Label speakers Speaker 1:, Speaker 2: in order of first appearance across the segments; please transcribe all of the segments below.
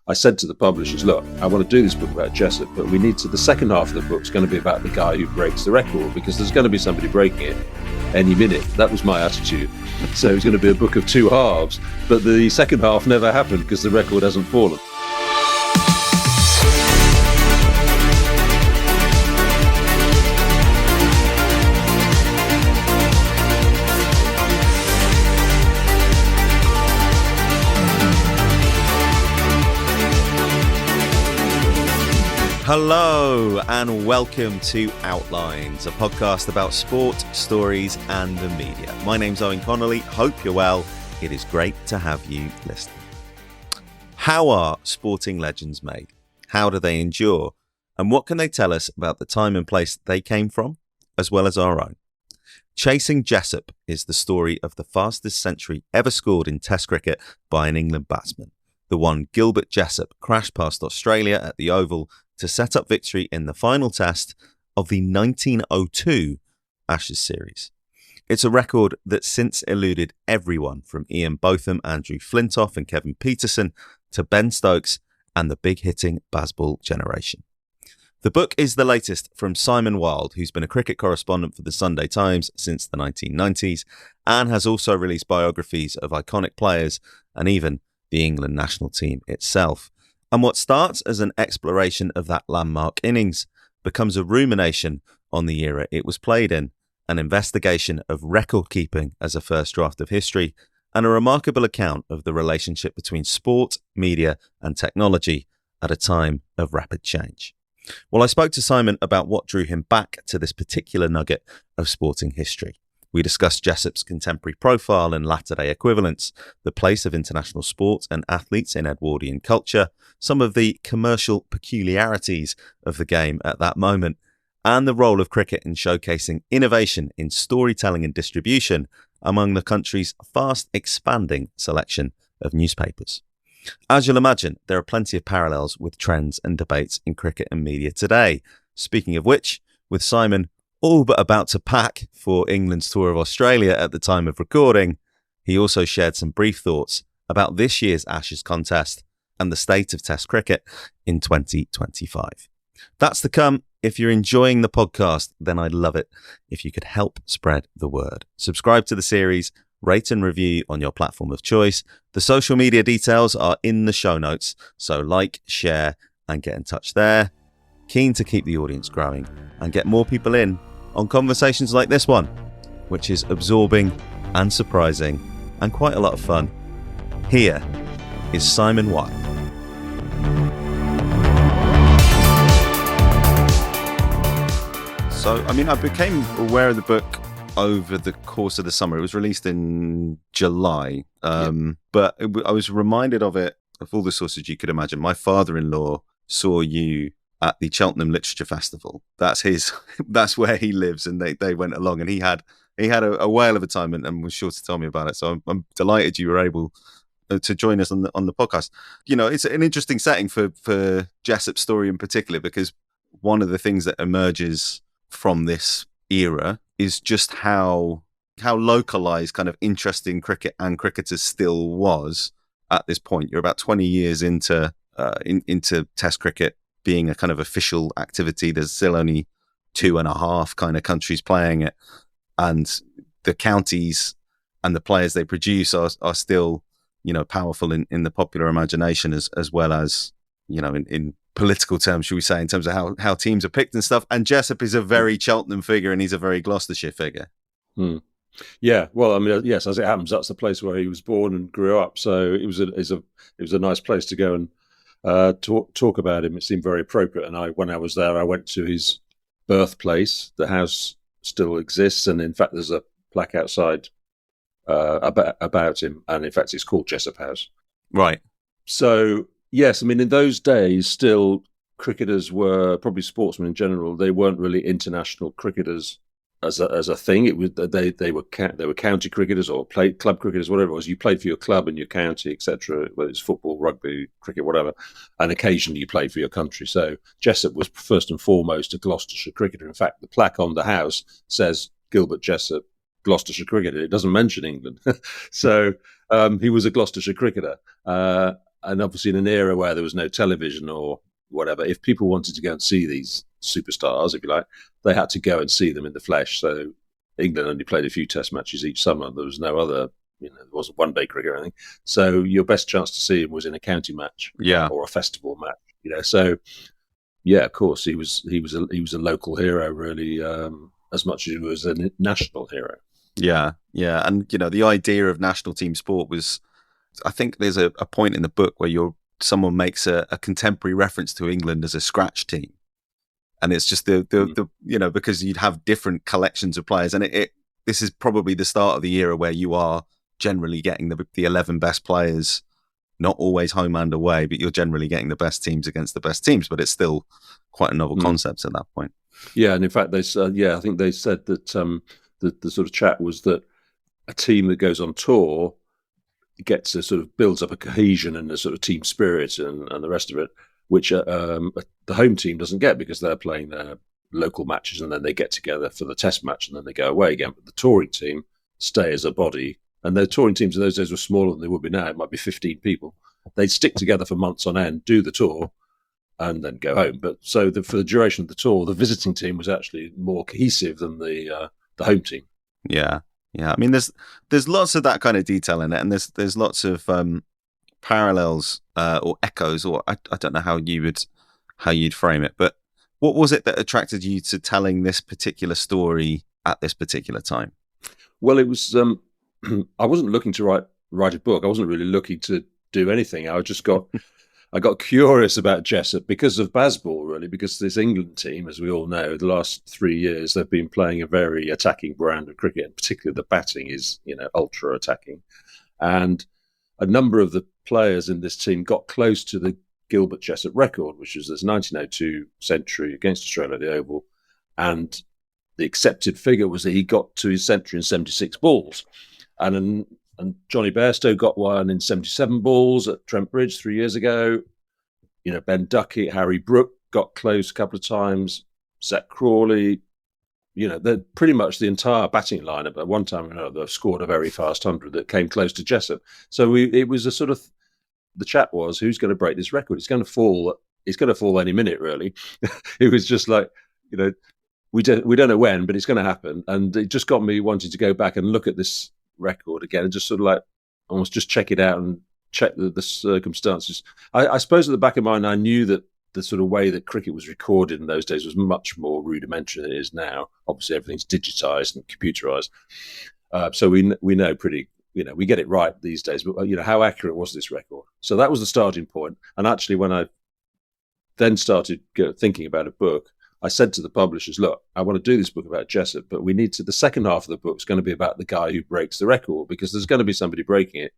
Speaker 1: I said to the publishers, look, I want to do this book about Jessop, but we need to, the second half of the book's going to be about the guy who breaks the record, because there's going to be somebody breaking it any minute. That was my attitude. So it was going to be a book of two halves, but the second half never happened because the record hasn't fallen.
Speaker 2: Hello and welcome to Outlines, a podcast about sport, stories and the media. My name's Owen Connolly, hope you're well. It is great to have you listening. How are sporting legends made? How do they endure? And what can they tell us about the time and place they came from, as well as our own? Chasing Jessop is the story of the fastest century ever scored in Test cricket by an England batsman. The one Gilbert Jessop crashed past Australia at the Oval to set up victory in the final test of the 1902 Ashes series. It's a record that's since eluded everyone from Ian Botham, Andrew Flintoff and Kevin Peterson to Ben Stokes and the big-hitting Bazball generation. The book is the latest from Simon Wilde, who's been a cricket correspondent for the Sunday Times since the 1990s and has also released biographies of iconic players and even the England national team itself. And what starts as an exploration of that landmark innings becomes a rumination on the era it was played in, an investigation of record keeping as a first draft of history, and a remarkable account of the relationship between sport, media and technology at a time of rapid change. Well, I spoke to Simon about what drew him back to this particular nugget of sporting history. We discussed Jessop's contemporary profile and latter-day equivalents, the place of international sport and athletes in Edwardian culture, some of the commercial peculiarities of the game at that moment, and the role of cricket in showcasing innovation in storytelling and distribution among the country's fast-expanding selection of newspapers. As you'll imagine, there are plenty of parallels with trends and debates in cricket and media today. Speaking of which, with Simon all but about to pack for England's tour of Australia at the time of recording, he also shared some brief thoughts about this year's Ashes contest and the state of Test cricket in 2025. That's to come. If you're enjoying the podcast, then I'd love it if you could help spread the word. Subscribe to the series, rate and review on your platform of choice. The social media details are in the show notes, so like, share and get in touch there. Keen to keep the audience growing and get more people in on conversations like this one, which is absorbing and surprising and quite a lot of fun. Here is Simon Wilde. So, I became aware of the book over the course of the summer. It was released in July, but I was reminded of it, of all the sources you could imagine. My father-in-law saw you at the Cheltenham Literature Festival. That's where he lives, and they went along, and he had a whale of a time and was sure to tell me about it. So I'm delighted you were able to join us on the podcast. You know, it's an interesting setting for Jessop's story in particular, because one of the things that emerges from this era is just how localized kind of interesting cricket and cricketers still was at this point. You're about 20 years into Test cricket being a kind of official activity. There's still only 2.5 kind of countries playing it, and the counties and the players they produce are still, you know, powerful in the popular imagination as well as, you know, in political terms, should we say, in terms of how teams are picked and stuff. And Jessop is a very Cheltenham figure, and he's a very Gloucestershire figure.
Speaker 1: Yeah, well, yes, as it happens, that's the place where he was born and grew up. So it was a nice place to go and talk about him. It seemed very appropriate. And when I was there, I went to his birthplace. The house still exists, and in fact, there's a plaque outside about him. And in fact, it's called Jessop House.
Speaker 2: Right.
Speaker 1: So yes, in those days, still cricketers were, probably sportsmen in general, they weren't really international cricketers as a thing. It was they were county cricketers or club cricketers, whatever it was. You played for your club and your county, etc. Whether it's football, rugby, cricket, whatever, and occasionally you played for your country. So Jessop was first and foremost a Gloucestershire cricketer. In fact, the plaque on the house says Gilbert Jessop, Gloucestershire cricketer. It doesn't mention England. So he was a Gloucestershire cricketer. and obviously in an era where there was no television or whatever, if people wanted to go and see these superstars, if you like, they had to go and see them in the flesh. So England only played a few test matches each summer. There was no other, there wasn't one-day cricket or anything. So your best chance to see him was in a county match, or a festival match. So yeah, of course he was a local hero, really, as much as he was a national hero.
Speaker 2: Yeah, and the idea of national team sport was, I think there's a point in the book where someone makes a contemporary reference to England as a scratch team, and it's just the because you'd have different collections of players, and this is probably the start of the era where you are generally getting the 11 best players, not always home and away, but you're generally getting the best teams against the best teams, but it's still quite a novel concept at that point.
Speaker 1: Yeah, and in fact, I think they said that the sort of chat was that a team that goes on tour gets builds up a cohesion and a sort of team spirit and the rest of it, which the home team doesn't get because they're playing their local matches and then they get together for the test match and then they go away again. But the touring team stay as a body, and the touring teams in those days were smaller than they would be now. It might be 15 people. They'd stick together for months on end, do the tour, and then go home. But for the duration of the tour, the visiting team was actually more cohesive than the home team.
Speaker 2: Yeah. I mean, there's lots of that kind of detail in it, and there's lots of parallels or echoes, or I don't know how you'd frame it. But what was it that attracted you to telling this particular story at this particular time?
Speaker 1: Well, it was I wasn't looking to write a book. I wasn't really looking to do anything. I got curious about Jessop because of Bazball, really, because this England team, as we all know, the last 3 years, they've been playing a very attacking brand of cricket, and particularly the batting is, ultra attacking. And a number of the players in this team got close to the Gilbert Jessop record, which was this 1902 century against Australia at the Oval. And the accepted figure was that he got to his century in 76 balls. And Johnny Bairstow got one in 77 balls at Trent Bridge 3 years ago. Ben Duckett, Harry Brook got close a couple of times. Zach Crawley, pretty much the entire batting lineup at one time or another scored a very fast 100 that came close to Jessop. So it was a sort of, the chat was, who's going to break this record? It's going to fall. It's going to fall any minute, really. It was just like, we don't know when, but it's going to happen. And it just got me wanting to go back and look at this record again and just sort of like almost just check it out and check the circumstances. I suppose at the back of my mind, I knew that the sort of way that cricket was recorded in those days was much more rudimentary than it is now. Obviously, everything's digitized and computerized. So we know pretty, we get it right these days, but, how accurate was this record? So that was the starting point. And actually, when I then started thinking about a book, I said to the publishers, look, I want to do this book about Jessop, but the second half of the book is going to be about the guy who breaks the record, because there's going to be somebody breaking it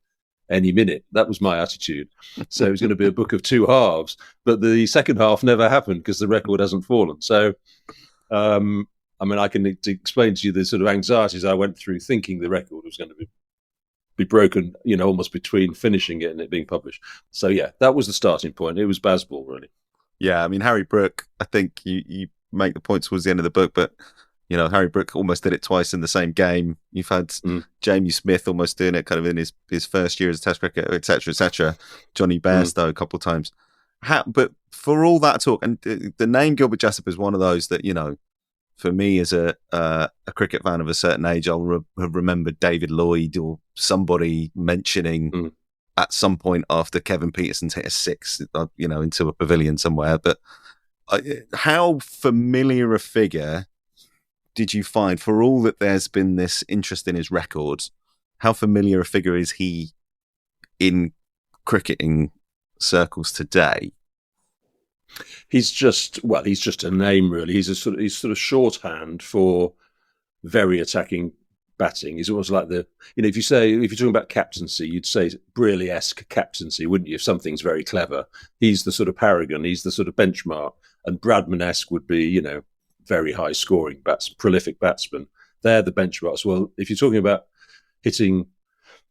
Speaker 1: any minute. That was my attitude. So it was going to be a book of two halves, but the second half never happened because the record hasn't fallen. So, I can explain to you the sort of anxieties I went through thinking the record was going to be broken, almost between finishing it and it being published. So yeah, that was the starting point. It was Bazball, really.
Speaker 2: Yeah, I mean, Harry Brook, I think you make the point towards the end of the book, but, Harry Brook almost did it twice in the same game. You've had Jamie Smith almost doing it kind of in his first year as a Test cricketer, et cetera, Johnny Bairstow a couple of times. But for all that talk, and the name Gilbert Jessop is one of those that, for me as a cricket fan of a certain age, I'll have remembered David Lloyd or somebody mentioning at some point after Kevin Peterson's hit a six, into a pavilion somewhere. But how familiar a figure did you find, for all that there's been this interest in his records, how familiar a figure is he in cricketing circles today?
Speaker 1: He's just a name, really. He's sort of shorthand for very attacking batting. He's almost like if you're talking about captaincy, you'd say Brearley-esque captaincy, wouldn't you? If something's very clever, he's the sort of paragon, he's the sort of benchmark. And Bradman-esque would be, very high scoring prolific batsman. They're the benchmarks. Well, if you're talking about hitting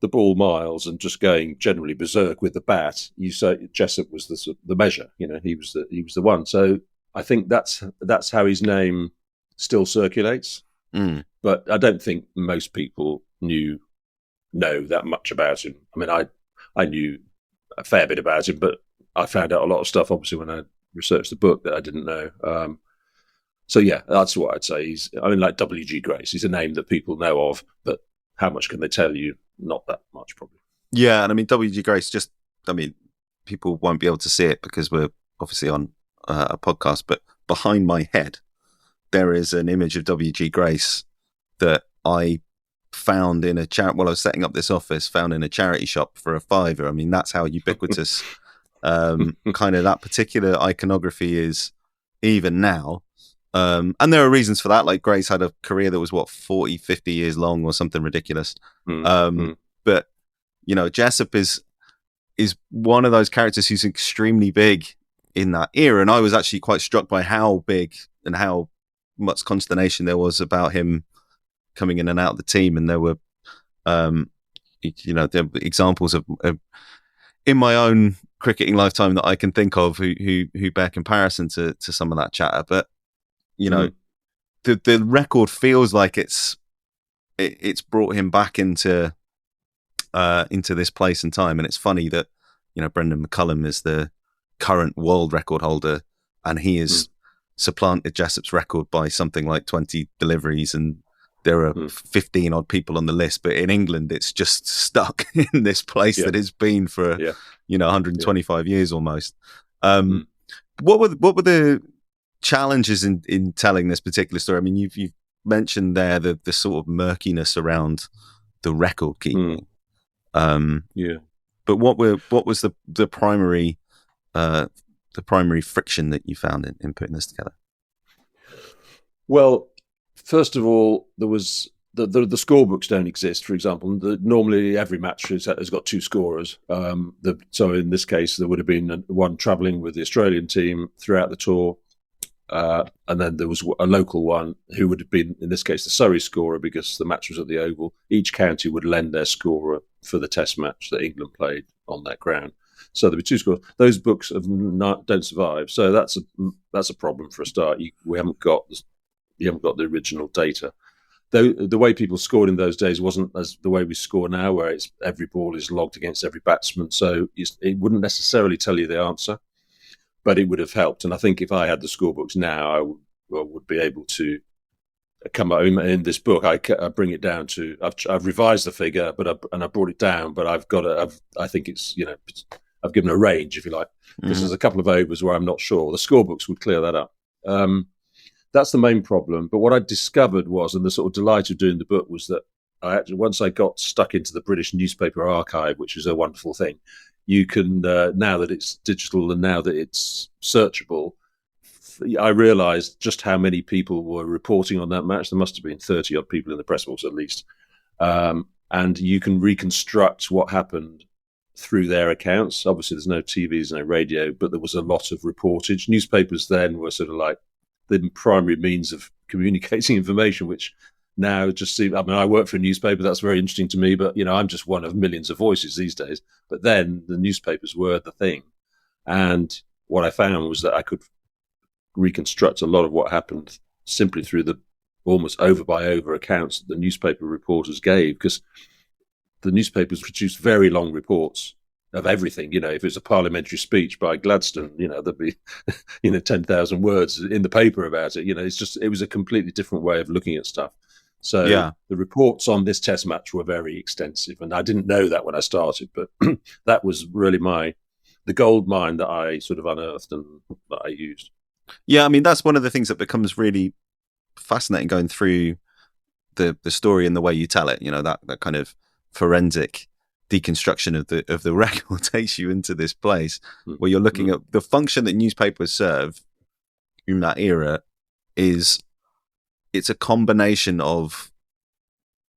Speaker 1: the ball miles and just going generally berserk with the bat, you say Jessop was the measure. He was the one. So I think that's how his name still circulates. But I don't think most people know that much about him. I mean, I knew a fair bit about him, but I found out a lot of stuff, obviously, when I researched the book that I didn't know. So, yeah, that's what I'd say. Like W.G. Grace, he's a name that people know of, but how much can they tell you? Not that much, probably.
Speaker 2: Yeah, and I mean, W.G. Grace, people won't be able to see it because we're obviously on a podcast, but behind my head, there is an image of W.G. Grace that I found in while I was setting up this office, found in a charity shop for £5. I mean, that's how ubiquitous kind of that particular iconography is even now. And there are reasons for that. Like Grace had a career that was 40, 50 years long or something ridiculous. But, Jessop is one of those characters who's extremely big in that era. And I was actually quite struck by how big and how much consternation there was about him coming in and out of the team. And there were, there were examples of in my own cricketing lifetime that I can think of who bear comparison to some of that chatter. But, the record feels like it's brought him back into this place and time. And it's funny that, Brendan McCullum is the current world record holder, and he has supplanted Jessop's record by something like 20 deliveries, and there are 15 odd people on the list. But in England, it's just stuck in this place that it's been for 125 years almost. What were the challenges in telling this particular story? I mean, you've mentioned there the sort of murkiness around the record keeping. But what was the primary friction that you found in putting this together?
Speaker 1: Well, first of all, there was the scorebooks don't exist. For example, normally every match has got two scorers. So in this case, there would have been one travelling with the Australian team throughout the tour, and then there was a local one who would have been, in this case, the Surrey scorer, because the match was at the Oval. Each county would lend their scorer for the Test match that England played on that ground. So there'd be two scorers. Those books don't survive. So that's a problem for a start. You haven't got the original data. Though the way people scored in those days wasn't as the way we score now, where it's every ball is logged against every batsman. So it wouldn't necessarily tell you the answer, but it would have helped. And I think if I had the scorebooks now, I would be able to come out in this book. I bring it down to I've revised the figure, I brought it down. But I think it's I've given a range, if you like, because there's a couple of overs where I'm not sure. The scorebooks would clear that up. That's the main problem. But what I discovered was, and the sort of delight of doing the book was that once I got stuck into the British newspaper archive, which is a wonderful thing, you can, now that it's digital and now that it's searchable, I realised just how many people were reporting on that match. There must have been 30 odd people in the press box at least. And you can reconstruct what happened through their accounts. Obviously, there's no TVs, no radio, but there was a lot of reportage. Newspapers then were sort of like the primary means of communicating information, which now just seems, I work for a newspaper, that's very interesting to me, but I'm just one of millions of voices these days. But then the newspapers were the thing. And what I found was that I could reconstruct a lot of what happened simply through the almost over by over accounts that the newspaper reporters gave, because the newspapers produced very long reports of everything. If it's a parliamentary speech by Gladstone, there'd be 10,000 words in the paper about it. It was a completely different way of looking at stuff. So the reports on this Test match were very extensive, and I didn't know that when I started, but that was really the gold mine that I sort of unearthed and that I used.
Speaker 2: Yeah, I mean, that's one of the things that becomes really fascinating going through the story and the way you tell it. That kind of forensic deconstruction of the record takes you into this place where you're looking at the function that newspapers serve in that era. It's a combination of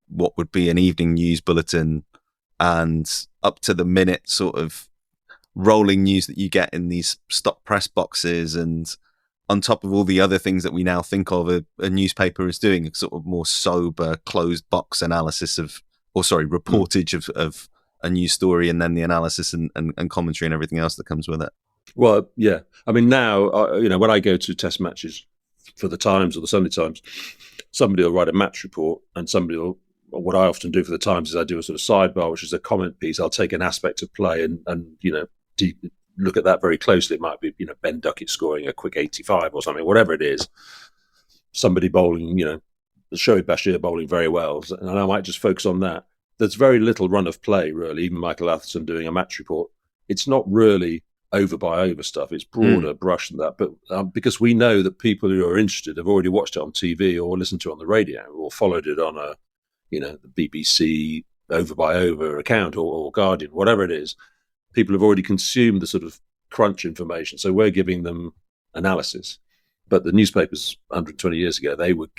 Speaker 2: what would be an evening news bulletin and up to the minute sort of rolling news that you get in these stop press boxes, and on top of all the other things that we now think of a newspaper is doing, a sort of more sober closed box analysis reportage of a news story, and then the analysis and commentary and everything else that comes with it.
Speaker 1: Well, yeah. I mean, now, when I go to Test matches for the Times or the Sunday Times, somebody will write a match report and somebody will what I often do for the Times is I do a sort of sidebar, which is a comment piece. I'll take an aspect of play and look at that very closely. It might be, Ben Duckett scoring a quick 85 or something, whatever it is. Somebody bowling, Shoaib Bashir bowling very well, and I might just focus on that. There's very little run of play, really. Even Michael Atherton doing a match report, it's not really over by over stuff. It's broader brush than that. But because we know that people who are interested have already watched it on TV or listened to it on the radio or followed it on the BBC over by over account or Guardian, whatever it is, people have already consumed the sort of crunch information. So we're giving them analysis. But the newspapers 120 years ago, they were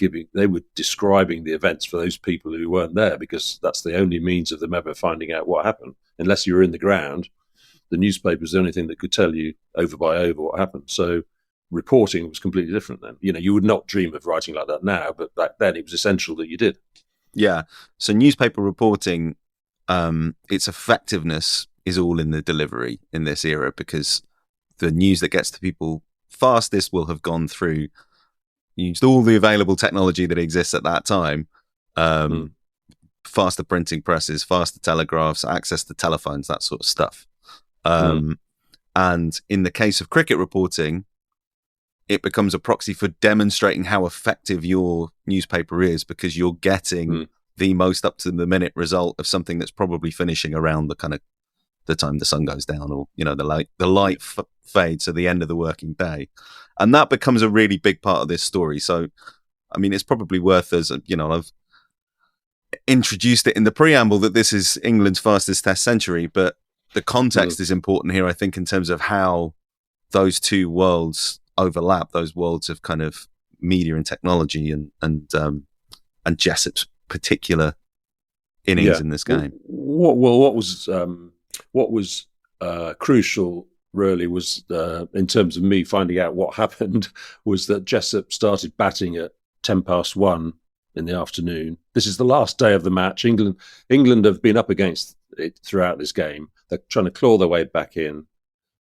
Speaker 1: describing the events for those people who weren't there, because that's the only means of them ever finding out what happened. Unless you were in the ground, the newspaper was the only thing that could tell you over by over what happened. So reporting was completely different then. You would not dream of writing like that now, but back then it was essential that you did.
Speaker 2: Yeah. So newspaper reporting, its effectiveness is all in the delivery in this era, because the news that gets to people fastest will have gone through, used all the available technology that exists at that time, faster printing presses, faster telegraphs, access to telephones, that sort of stuff. And in the case of cricket reporting, it becomes a proxy for demonstrating how effective your newspaper is, because you're getting the most up to the minute result of something that's probably finishing around the time the sun goes down, or the light fades to the end of the working day, and that becomes a really big part of this story. So, I mean, it's probably worth as I've introduced it in the preamble that this is England's fastest Test century, but the context is important here, I think, in terms of how those two worlds overlap. Those worlds of kind of media and technology, and Jessop's particular innings in this game.
Speaker 1: What was crucial, really, was in terms of me finding out what happened, was that Jessop started batting at 1:10 in the afternoon. This is the last day of the match. England have been up against it throughout this game. They're trying to claw their way back in.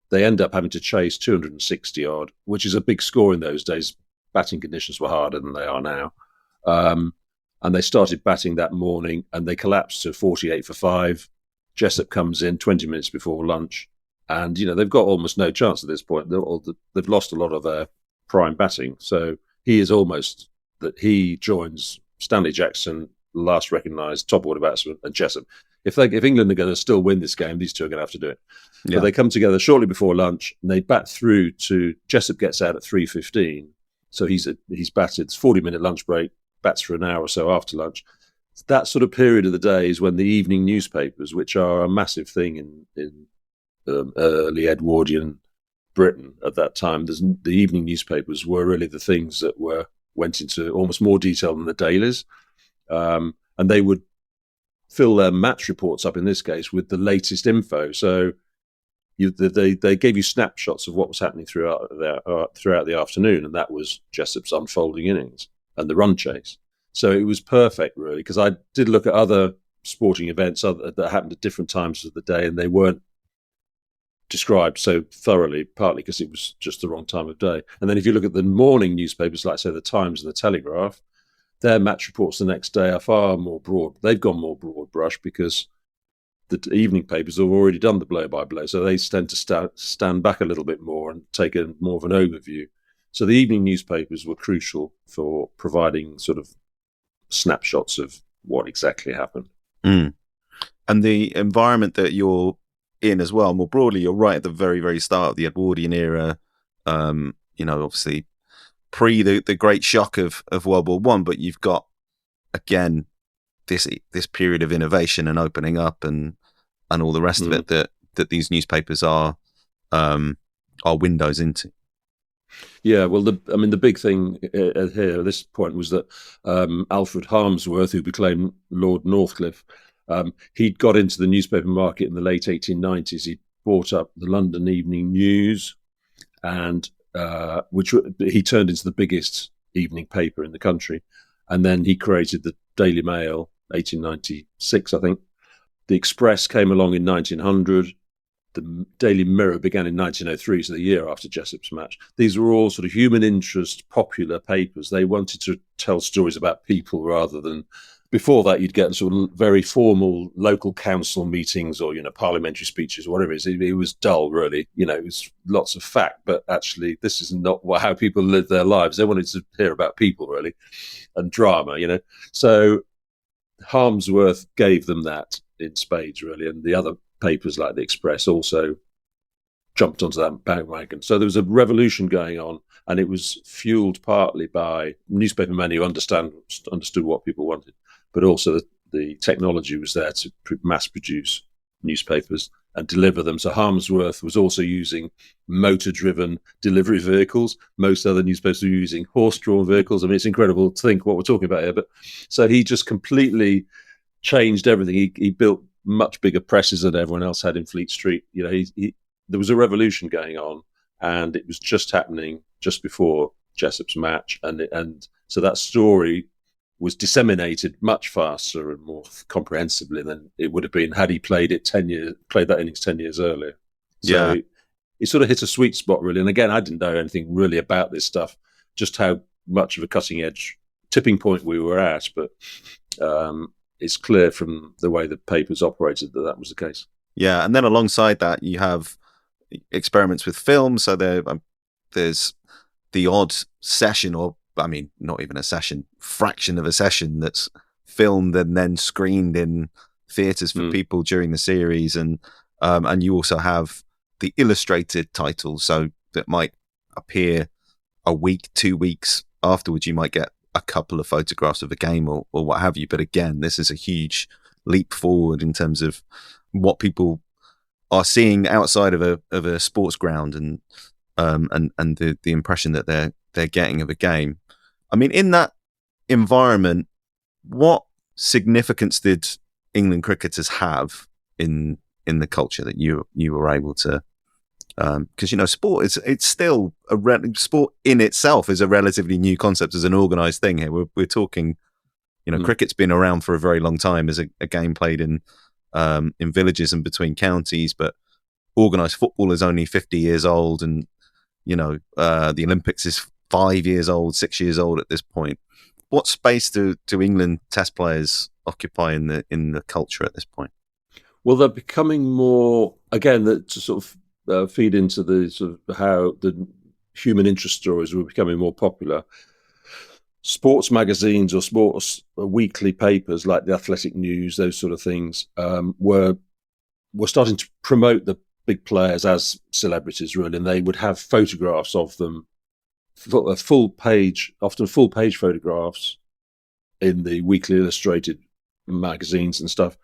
Speaker 1: They end up having to chase 260 odd, which is a big score in those days. Batting conditions were harder than they are now. And they started batting that morning, and they collapsed to 48 for 5. Jessop comes in 20 minutes before lunch, and they've got almost no chance at this point. They've lost a lot of their prime batting, so he joins Stanley Jackson, last recognised top order batsman, and Jessop. If England are going to still win this game, these two are going to have to do it. Yeah. But they come together shortly before lunch, and they bat through to Jessop gets out at 3:15, so he's batted. It's 40-minute lunch break, bats for an hour or so after lunch. That sort of period of the day is when the evening newspapers, which are a massive thing in early Edwardian Britain at that time, the evening newspapers were really the things that went into almost more detail than the dailies, and they would fill their match reports up in this case with the latest info. So they gave you snapshots of what was happening throughout the afternoon, and that was Jessop's unfolding innings and the run chase. So it was perfect, really, because I did look at other sporting events that happened at different times of the day, and they weren't described so thoroughly, partly because it was just the wrong time of day. And then if you look at the morning newspapers, like, say, the Times and the Telegraph, their match reports the next day are far more broad. They've gone more broad brush because the evening papers have already done the blow-by-blow, so they tend to stand back a little bit more and take more of an overview. So the evening newspapers were crucial for providing sort of snapshots of what exactly happened.
Speaker 2: And the environment that you're in as well, more broadly, you're right at the very, very start of the Edwardian era, obviously pre the great shock of World War I, but you've got, again, this period of innovation and opening up and all the rest of it that these newspapers are windows into.
Speaker 1: Yeah, well, the big thing here at this point was that Alfred Harmsworth, who became Lord Northcliffe, he'd got into the newspaper market in the late 1890s. He bought up the London Evening News, and which he turned into the biggest evening paper in the country. And then he created the Daily Mail, 1896, I think. The Express came along in 1900. The Daily Mirror began in 1903, so the year after Jessop's match. These were all sort of human interest, popular papers. They wanted to tell stories about people rather than before that, you'd get sort of very formal local council meetings or, parliamentary speeches, or whatever it is. It was dull, really. It was lots of fact, but actually, this is not how people live their lives. They wanted to hear about people, really, and drama. So Harmsworth gave them that in spades, really, and the other papers like the Express also jumped onto that bandwagon. So there was a revolution going on, and it was fueled partly by newspaper men who understood what people wanted, but also the technology was there to mass produce newspapers and deliver them. So Harmsworth was also using motor-driven delivery vehicles. Most other newspapers were using horse-drawn vehicles. I mean, it's incredible to think what we're talking about here. But so he just completely changed everything. He built much bigger presses than everyone else had in Fleet Street. There was a revolution going on, and it was just happening just before Jessop's match, and so that story was disseminated much faster and more comprehensively than it would have been had he played that innings 10 years earlier. So it sort of hit a sweet spot, really. And again, I didn't know anything really about this stuff, just how much of a cutting edge tipping point we were at, but it's clear from the way the papers operated that was the case.
Speaker 2: Yeah, and then alongside that, you have experiments with film. So there's the odd session, or I mean, not even a session, fraction of a session that's filmed and then screened in theatres for people during the series, and you also have the illustrated titles, so that might appear a week, 2 weeks afterwards. You might get a couple of photographs of a game or what have you. But again, this is a huge leap forward in terms of what people are seeing outside of a sports ground, and the impression that they're getting of a game. I mean, in that environment, what significance did England cricketers have in the culture that you were able to? Because sport it's still sport in itself is a relatively new concept as an organised thing. Here we're talking, cricket's been around for a very long time as a game played in villages and between counties, but organised football is only 50 years old, and the Olympics is 5 years old, 6 years old at this point. What space do England Test players occupy in the culture at this point?
Speaker 1: Well, they're becoming more, again, to sort of feed into the sort of how the human interest stories were becoming more popular. Sports magazines or sports weekly papers like the Athletic News, those sort of things, were starting to promote the big players as celebrities, really, and they would have photographs of them, often full page photographs in the weekly illustrated magazines and stuff.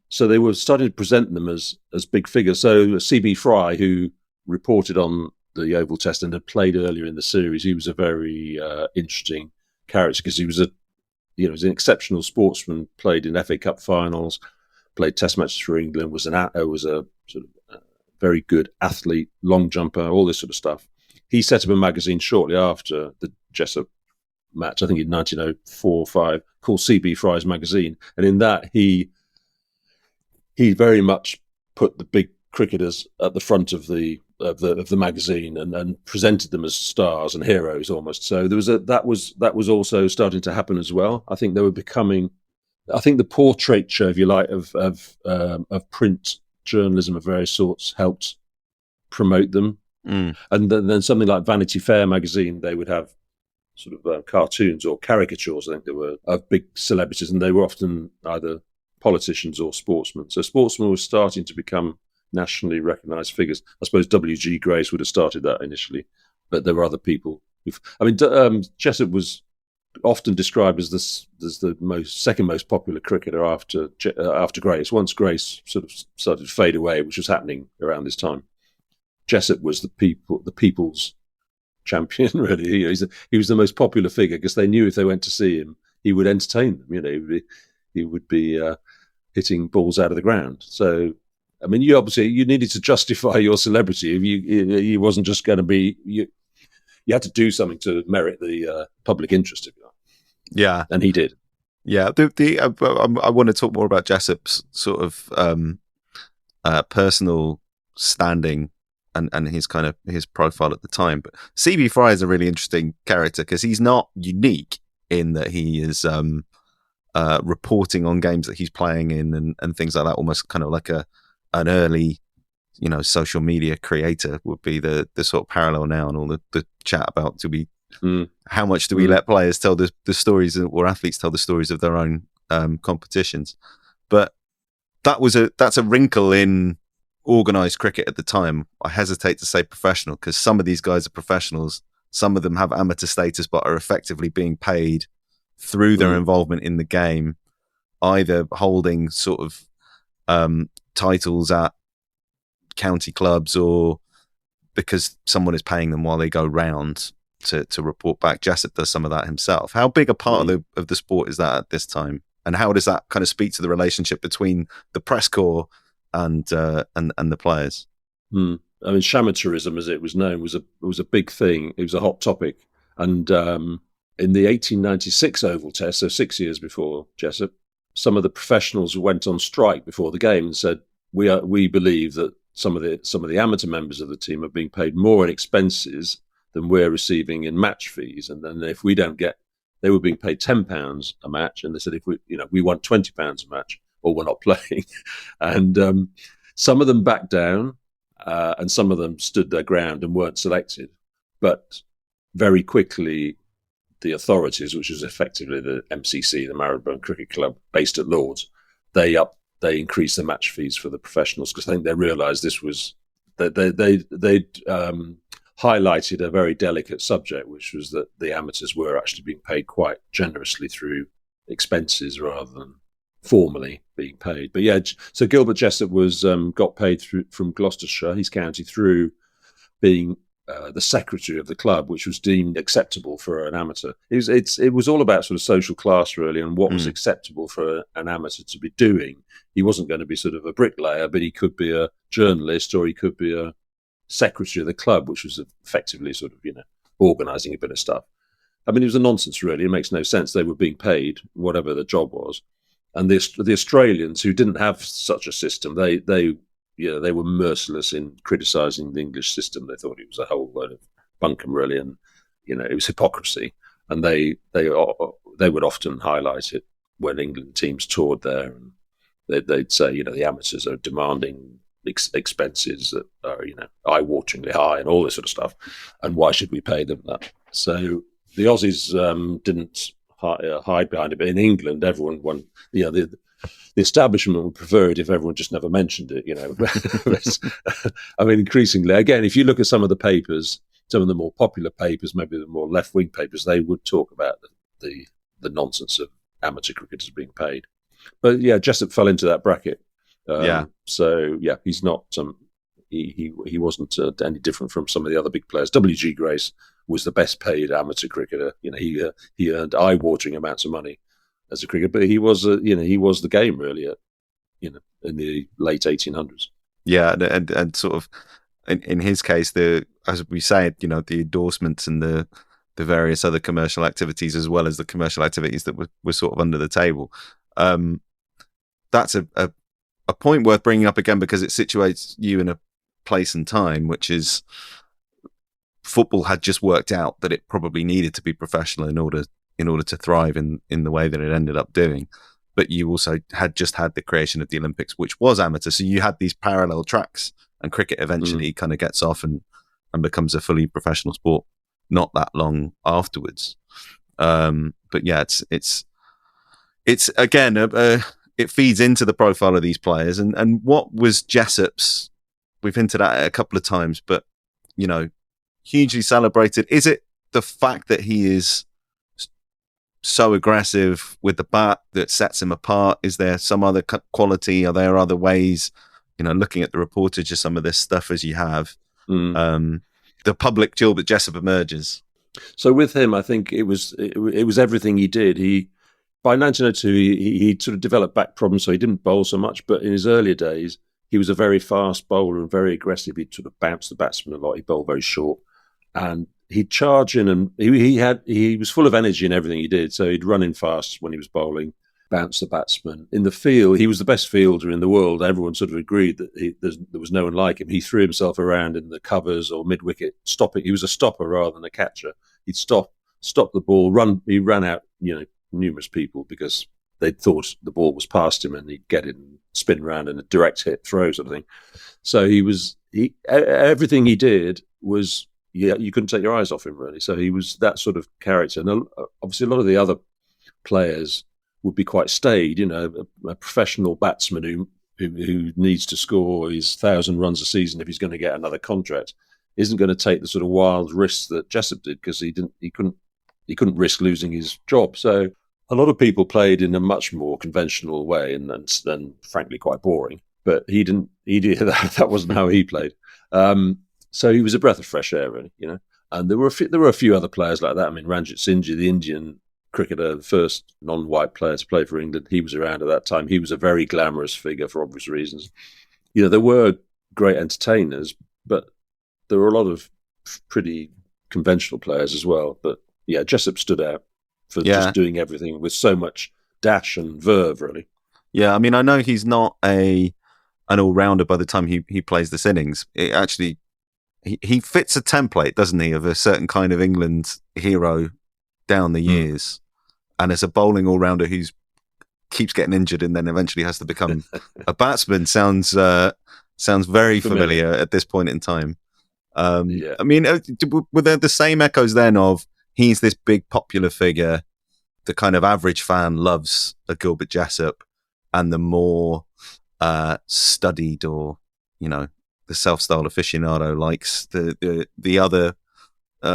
Speaker 1: So they were starting to present them as big figures. So C.B. Fry, who reported on the Oval Test and had played earlier in the series, he was a very interesting character because he was an exceptional sportsman, played in FA Cup finals, played Test matches for England, was a sort of very good athlete, long jumper, all this sort of stuff. He set up a magazine shortly after the Jessop match, I think in 1904-05, called C.B. Fry's Magazine, and in that he very much put the big cricketers at the front of the magazine and presented them as stars and heroes almost. So that was also starting to happen as well. I think they were becoming. I think the portraiture, if you like, of print journalism of various sorts helped promote them. And then something like Vanity Fair magazine, they would have sort of cartoons or caricatures, I think they were, of big celebrities, and they were often either politicians or sportsmen. So sportsmen were starting to become nationally recognised figures. I suppose W.G. Grace would have started that initially, but there were other people. Jessop was often described as the second most popular cricketer after Grace. Once Grace sort of started to fade away, which was happening around this time, Jessop was the people's champion. Really, he was the most popular figure because they knew if they went to see him, he would entertain them. He would be hitting balls out of the ground. So, I mean, you needed to justify your celebrity. If he wasn't just going to be you had to do something to merit the public interest, if you like.
Speaker 2: Yeah,
Speaker 1: and he did.
Speaker 2: Yeah, I want to talk more about Jessop's sort of personal standing and his kind of his profile at the time. But C.B. Fry is a really interesting character because he's not unique in that he is reporting on games that he's playing in and things like that, almost kind of like an early, social media creator would be the sort of parallel now, and all the chat about how much do we let players tell the stories, or athletes tell the stories of their own competitions. But that's a wrinkle in organised cricket at the time. I hesitate to say professional, because some of these guys are professionals, some of them have amateur status but are effectively being paid through their involvement in the game, either holding sort of titles at county clubs, or because someone is paying them while they go round to report back. Jessop does some of that himself. How big a part of the sport is that at this time, and how does that kind of speak to the relationship between the press corps and the players?
Speaker 1: I mean, shamateurism, as it was known, was a big thing. It was a hot topic, and in the 1896 Oval Test, so 6 years before Jessop, some of the professionals went on strike before the game and said, "We believe that some of the amateur members of the team are being paid more in expenses than we're receiving in match fees, and then if we don't get," they were being paid £10 a match, and they said, "If we want £20 a match, or we're not playing." And some of them backed down, and some of them stood their ground and weren't selected. But very quickly, the authorities, which was effectively the MCC, the Marylebone Cricket Club, based at Lords, they increased the match fees for the professionals, because I think they realised this was that they highlighted a very delicate subject, which was that the amateurs were actually being paid quite generously through expenses rather than formally being paid. But yeah, so Gilbert Jessop got paid from Gloucestershire, his county, through being the secretary of the club, which was deemed acceptable for an amateur. It was all about sort of social class, really, and what was acceptable for an amateur to be doing. He wasn't going to be sort of a bricklayer, but he could be a journalist, or he could be a secretary of the club, which was effectively sort of organising a bit of stuff. I mean, it was a nonsense, really. It makes no sense. They were being paid whatever the job was, and the Australians, who didn't have such a system, they were merciless in criticising the English system. They thought it was a whole load of bunkum, really, and it was hypocrisy. And they would often highlight it when England teams toured there, and they'd say, the amateurs are demanding expenses that are eye-wateringly high, and all this sort of stuff. And why should we pay them that? So the Aussies didn't hide behind it, but in England, everyone the establishment would prefer it if everyone just never mentioned it, I mean, increasingly, again, if you look at some of the papers, some of the more popular papers, maybe the more left-wing papers, they would talk about the nonsense of amateur cricketers being paid. But yeah, Jessop fell into that bracket. So yeah, he's not he wasn't any different from some of the other big players. W.G. Grace was the best paid amateur cricketer. He earned eye-watering amounts of money as a cricketer, but he was the game, really, in the late 1800s.
Speaker 2: Yeah, and sort of in his case, as we say, the endorsements and the various other commercial activities, as well as the commercial activities that were sort of under the table. That's a point worth bringing up again, because it situates you in a place and time, which is football had just worked out that it probably needed to be professional in order to thrive in the way that it ended up doing. But you also had just had the creation of the Olympics, which was amateur. So you had these parallel tracks, and cricket eventually kind of gets off and becomes a fully professional sport not that long afterwards. But yeah, it's again, it feeds into the profile of these players. And what was Jessop's, we've hinted at it a couple of times, but, hugely celebrated. Is it the fact that he is so aggressive with the bat that sets him apart? Is there some other quality? Are there other ways, looking at the reportage of some of this stuff as you have, the public Gilbert Jessop emerges?
Speaker 1: So with him, I think it was everything he did. By 1902, he sort of developed back problems, so he didn't bowl so much. But in his earlier days, he was a very fast bowler and very aggressive. He'd sort of bounce the batsman a lot. He bowled very short, and he'd charge in, and he was full of energy in everything he did. So he'd run in fast when he was bowling, bounce the batsman. In the field, he was the best fielder in the world. Everyone sort of agreed that there was no one like him. He threw himself around in the covers or mid-wicket, stopping. He was a stopper rather than a catcher. He'd stop the ball, run. He ran out, numerous people, because they thought the ball was past him and he'd get it and spin around and a direct hit throw sort of thing. So everything he did was, you couldn't take your eyes off him really. So he was that sort of character. And obviously a lot of the other players would be quite staid, a professional batsman who needs to score his 1,000 runs a season if he's going to get another contract isn't going to take the sort of wild risks that Jessop did, because he couldn't risk losing his job. So a lot of people played in a much more conventional way and frankly quite boring. But he didn't. That wasn't how he played. So he was a breath of fresh air, really. And there were a few other players like that. I mean, Ranjit Singh, the Indian cricketer, the first non-white player to play for England, he was around at that time. He was a very glamorous figure for obvious reasons. There were great entertainers, but there were a lot of pretty conventional players as well. But yeah, Jessop stood out for just doing everything with so much dash and verve, really.
Speaker 2: Yeah, I mean, I know he's not an all-rounder by the time he plays this innings. It actually, he fits a template, doesn't he, of a certain kind of England hero down the years. And as a bowling all-rounder who keeps getting injured and then eventually has to become a batsman, sounds very familiar at this point in time. I mean, were there the same echoes then of he's this big popular figure, the kind of average fan loves a Gilbert Jessop, and the more studied or, the self-styled aficionado likes the other,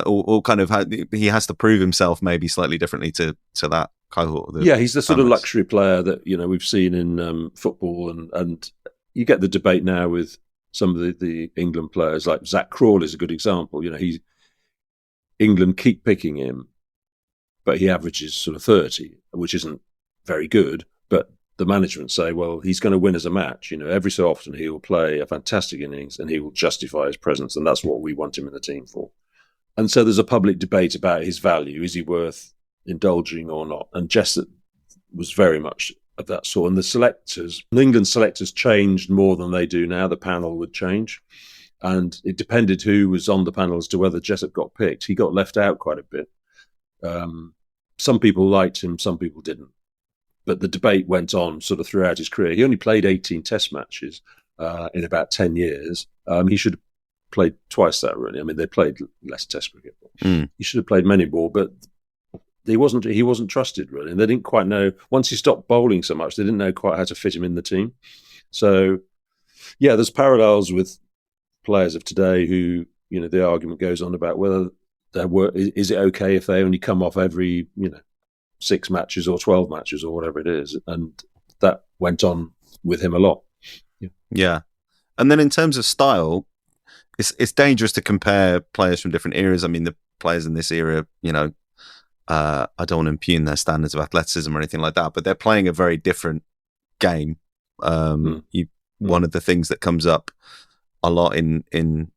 Speaker 2: or kind of he has to prove himself maybe slightly differently to that cohort.
Speaker 1: He's the sort of luxury player that, we've seen in football, and you get the debate now with some of the England players, like Zach Crawley is a good example. England keep picking him, but he averages sort of 30, which isn't very good. But the management say, well, he's going to win as a match. Every so often he will play a fantastic innings and he will justify his presence, and that's what we want him in the team for. And so there's a public debate about his value. Is he worth indulging or not? And Jessop was very much of that sort. And the England selectors changed more than they do now. The panel would change. And it depended who was on the panel as to whether Jessop got picked. He got left out quite a bit. Some people liked him, some people didn't. But the debate went on sort of throughout his career. He only played 18 test matches in about 10 years. He should have played twice that, really. I mean, they played less test cricket. He should have played many more, but he wasn't trusted, really. And they didn't quite know, once he stopped bowling so much, they didn't know quite how to fit him in the team. So, yeah, there's parallels with players of today who, the argument goes on about whether is it okay if they only come off every, 6 matches or 12 matches or whatever it is. And that went on with him a lot.
Speaker 2: Yeah. And then in terms of style, it's dangerous to compare players from different eras. I mean, the players in this era, I don't want to impugn their standards of athleticism or anything like that, but they're playing a very different game. One of the things that comes up a lot in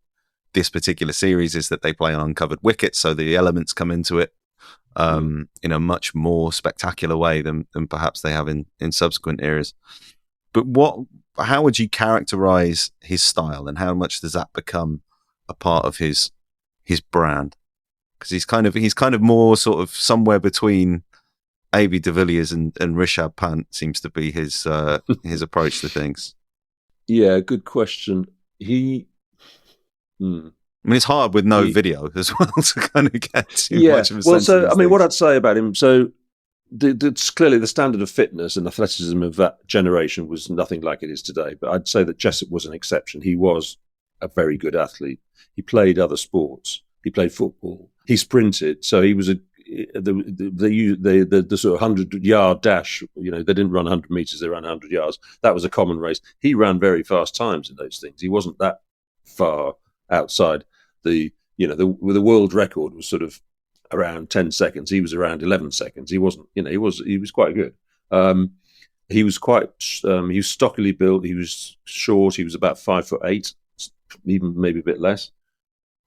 Speaker 2: this particular series is that they play on uncovered wickets, so the elements come into it in a much more spectacular way than perhaps they have in subsequent eras. But how would you characterize his style, and how much does that become a part of his brand? Because he's kind of more sort of somewhere between A.B. de Villiers and Rishabh Pant seems to be his approach to things.
Speaker 1: Yeah, good question. I
Speaker 2: mean, it's hard with no video as well to kind of get too much of a sense of
Speaker 1: what I'd say about him, so clearly the standard of fitness and athleticism of that generation was nothing like it is today. But I'd say that Jessop was an exception. He was a very good athlete. He played other sports. He played football. He sprinted. So he was the sort of 100-yard dash. They didn't run 100 meters. They ran 100 yards. That was a common race. He ran very fast times in those things. He wasn't that far outside the world record was sort of around 10 seconds. He was around 11 seconds. He wasn't, he was quite good. He was he was stockily built. He was short. He was about 5'8", even maybe a bit less.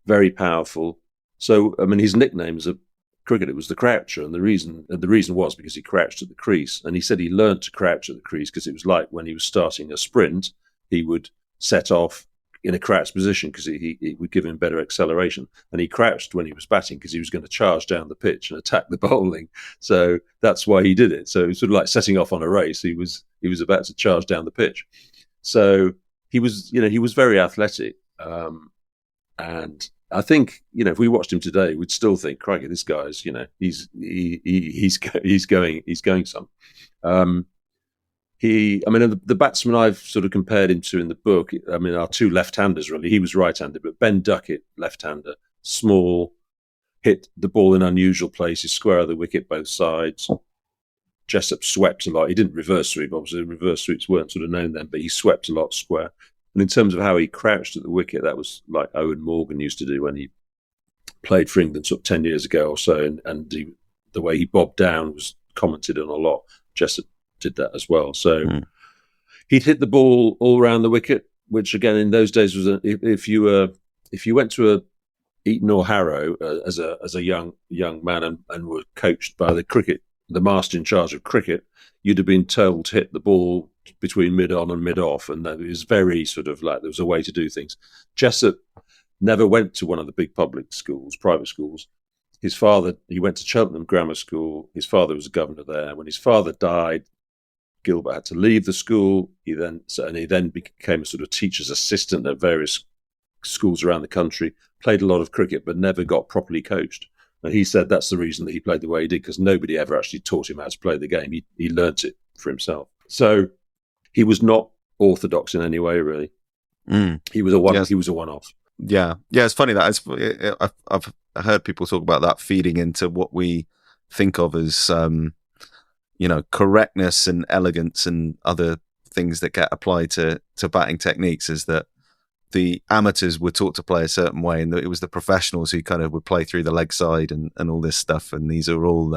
Speaker 1: Very powerful. So, I mean, his nickname as a cricketer was the Croucher, and the reason was because he crouched at the crease. And he said he learned to crouch at the crease because it was like when he was starting a sprint, he would set off, in a crouched position because he would give him better acceleration, and he crouched when he was batting because he was going to charge down the pitch and attack the bowling. So that's why he did it. So it was sort of like setting off on a race. He was about to charge down the pitch. So he was very athletic, and I think, if we watched him today, we'd still think, crikey, this guy's, he's going some. The batsman I've sort of compared him to in the book, are two left-handers, really. He was right-handed, but Ben Duckett, left-hander, small, hit the ball in unusual places, square of the wicket, both sides. Jessop swept a lot. He didn't reverse sweep, obviously. Reverse sweeps weren't sort of known then, but he swept a lot square. And in terms of how he crouched at the wicket, that was like Owen Morgan used to do when he played for England sort of 10 years ago or so. And the way he bobbed down was commented on a lot. Jessop did that as well. So he'd hit the ball all around the wicket, which again in those days was if you went to a Eton or Harrow as a young man and were coached by the master in charge of cricket, you'd have been told to hit the ball between mid-on and mid-off, and it was very sort of like there was a way to do things. Jessop never went to one of the big public schools, private schools. His father, he went to Cheltenham Grammar School. His father was a governor there. When his father died, Gilbert had to leave the school. He then became a sort of teacher's assistant at various schools around the country, played a lot of cricket, but never got properly coached. And he said that's the reason that he played the way he did, because nobody ever actually taught him how to play the game. He learnt it for himself. So he was not orthodox in any way, really. He was a one-off.
Speaker 2: Yeah. It's funny that I've heard people talk about that feeding into what we think of as, correctness and elegance and other things that get applied to batting techniques, is that the amateurs were taught to play a certain way, and it was the professionals who kind of would play through the leg side and all this stuff. And these are all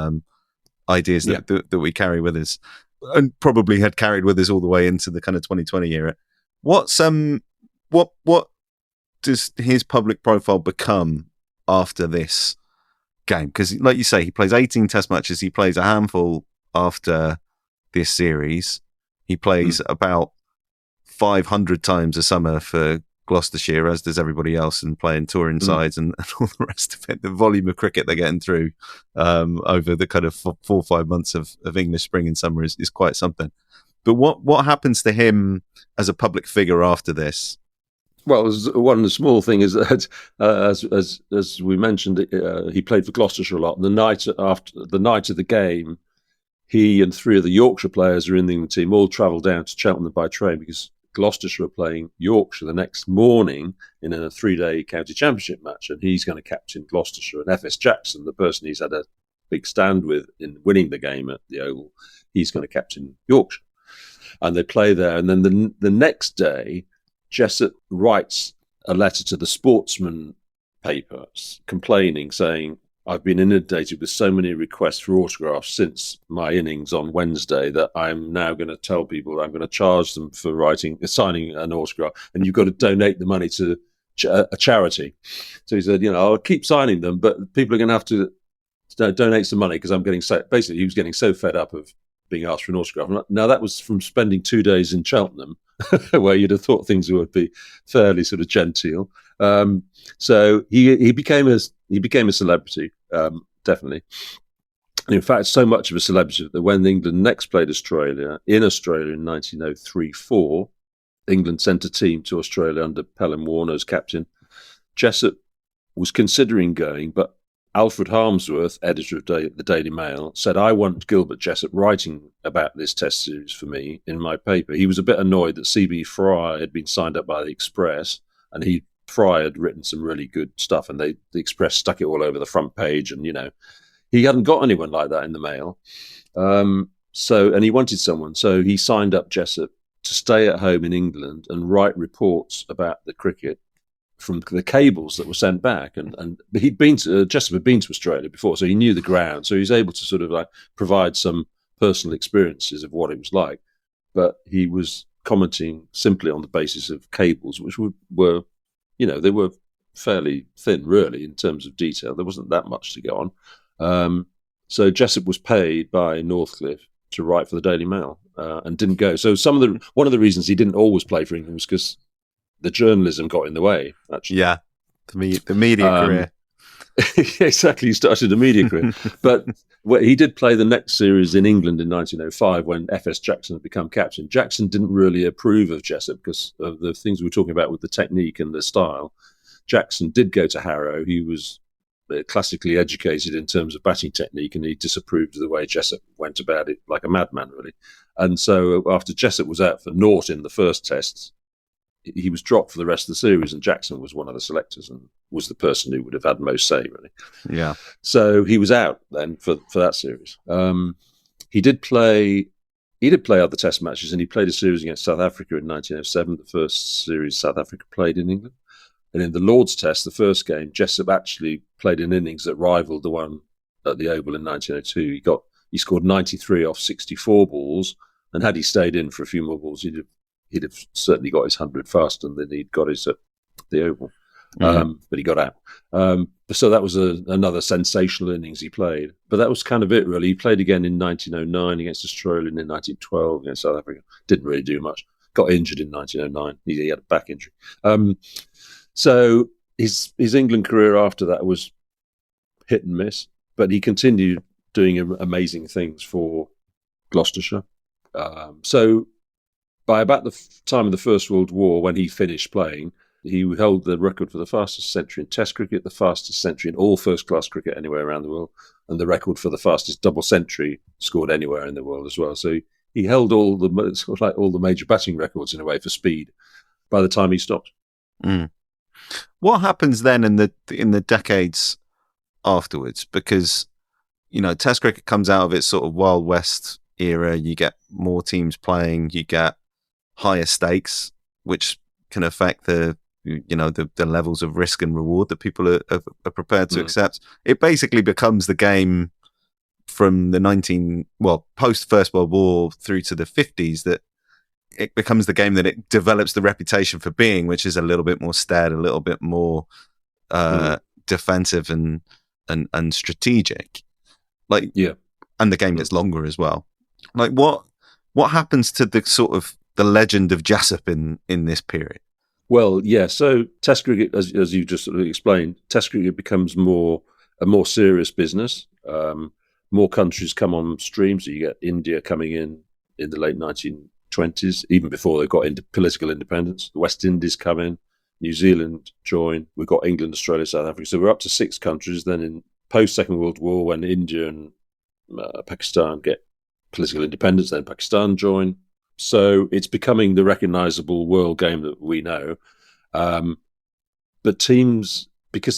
Speaker 2: ideas that we carry with us, and probably had carried with us all the way into the kind of 2020 era. What does his public profile become after this game? Because, like you say, he plays 18 Test matches. He plays a handful after this series. He plays about 500 times a summer for Gloucestershire, as does everybody else, and playing touring sides and all the rest of it. The volume of cricket they're getting through over the kind of 4 or 5 months of English spring and summer is quite something. But what happens to him as a public figure after this?
Speaker 1: Well, one small thing is that, as we mentioned, he played for Gloucestershire a lot. The night of the game, he and 3 of the Yorkshire players who are in the England team all travelled down to Cheltenham by train, because Gloucestershire are playing Yorkshire the next morning in a 3-day county championship match, and he's going to captain Gloucestershire. And F.S. Jackson, the person he's had a big stand with in winning the game at the Oval, he's going to captain Yorkshire. And they play there. And then the next day, Jessop writes a letter to the Sportsman papers complaining, saying, I've been inundated with so many requests for autographs since my innings on Wednesday that I'm now going to tell people I'm going to charge them for signing an autograph, and you've got to donate the money to a charity. So he said, I'll keep signing them, but people are going to have to donate some money, because I'm getting basically he was getting so fed up of being asked for an autograph. Now that was from spending 2 days in Cheltenham, where you'd have thought things would be fairly sort of genteel. So he became a celebrity, definitely. And in fact, so much of a celebrity that when England next played Australia in 1903-04, England sent a team to Australia under Pelham Warner as captain. Jessop was considering going, but Alfred Harmsworth, editor of the Daily Mail, said, I want Gilbert Jessop writing about this Test series for me in my paper. He was a bit annoyed that C.B. Fry had been signed up by the Express, and Fry had written some really good stuff, and the Express stuck it all over the front page, and he hadn't got anyone like that in the Mail. And he wanted someone, so he signed up Jessop to stay at home in England and write reports about the cricket from the cables that were sent back. And Jessop had been to Australia before, so he knew the ground, so he was able to sort of like provide some personal experiences of what it was like. But he was commenting simply on the basis of cables, which were they were fairly thin, really, in terms of detail. There wasn't that much to go on. So Jessop was paid by Northcliffe to write for the Daily Mail and didn't go. So one of the reasons he didn't always play for England was because the journalism got in the way, actually.
Speaker 2: Yeah, the media career.
Speaker 1: Exactly, he started a media career. But he did play the next series in England in 1905 when F.S. Jackson had become captain. Jackson didn't really approve of Jessop because of the things we were talking about with the technique and the style. Jackson did go to Harrow. He was classically educated in terms of batting technique, and he disapproved of the way Jessop went about it like a madman, really. And so after Jessop was out for naught in the first test, he was dropped for the rest of the series, and Jackson was one of the selectors and was the person who would have had most say, really.
Speaker 2: Yeah.
Speaker 1: So he was out then for that series. He did play other test matches, and he played a series against South Africa in 1907, the first series South Africa played in England. And in the Lord's Test, the first game, Jessop actually played an innings that rivaled the one at the Oval in 1902. He scored 93 off 64 balls, and had he stayed in for a few more balls, he'd have certainly got his 100 faster than he'd got his at the Oval. But he got out. So that was another sensational innings he played. But that was kind of it, really. He played again in 1909 against Australia, and in 1912 against South Africa. Didn't really do much. Got injured in 1909. He had a back injury. So his England career after that was hit and miss, but he continued doing amazing things for Gloucestershire. So by about the time of the First World War, when he finished playing, he held the record for the fastest century in Test cricket, the fastest century in all first-class cricket anywhere around the world, and the record for the fastest double century scored anywhere in the world as well. So he held all the major batting records in a way for speed by the time he stopped.
Speaker 2: Mm. What happens then in the decades afterwards? Because, Test cricket comes out of its sort of Wild West era. You get more teams playing, you get higher stakes, which can affect the levels of risk and reward that people are prepared to accept. It basically becomes the game from the post First World War through to the 50s that it becomes the game that it develops the reputation for being, which is a little bit more staid, a little bit more defensive and strategic. And the game gets longer as well. Like what happens to the sort of the legend of Jessop in this period?
Speaker 1: Well, yeah. So Test cricket, as you just sort of explained, Test cricket becomes a more serious business. More countries come on stream. So you get India coming in the late 1920s, even before they got into political independence. The West Indies come in, New Zealand join. We've got England, Australia, South Africa. So we're up to 6 countries. Then in post-Second World War, when India and Pakistan get political independence, then Pakistan join. So it's becoming the recognisable world game that we know. But teams, because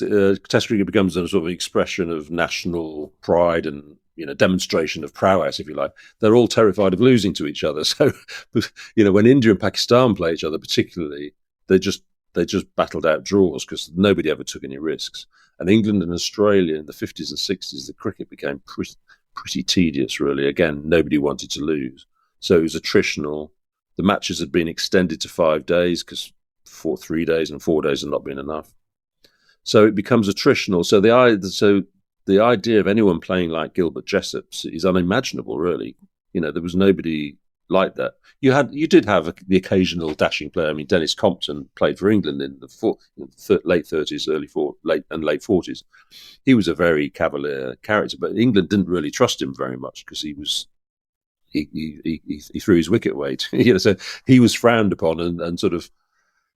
Speaker 1: Test cricket becomes a sort of expression of national pride and demonstration of prowess, if you like, they're all terrified of losing to each other. So, when India and Pakistan play each other, particularly, they just battled out draws because nobody ever took any risks. And England and Australia in the 50s and 60s, the cricket became pretty tedious, really. Again, nobody wanted to lose. So it was attritional. The matches had been extended to 5 days because 3 days and 4 days had not been enough. So it becomes attritional. So the idea of anyone playing like Gilbert Jessop is unimaginable, really. There was nobody like that. You did have the occasional dashing player. I mean, Dennis Compton played for England in the late 30s, late 40s. He was a very cavalier character, but England didn't really trust him very much because he threw his wicket away. So he was frowned upon and sort of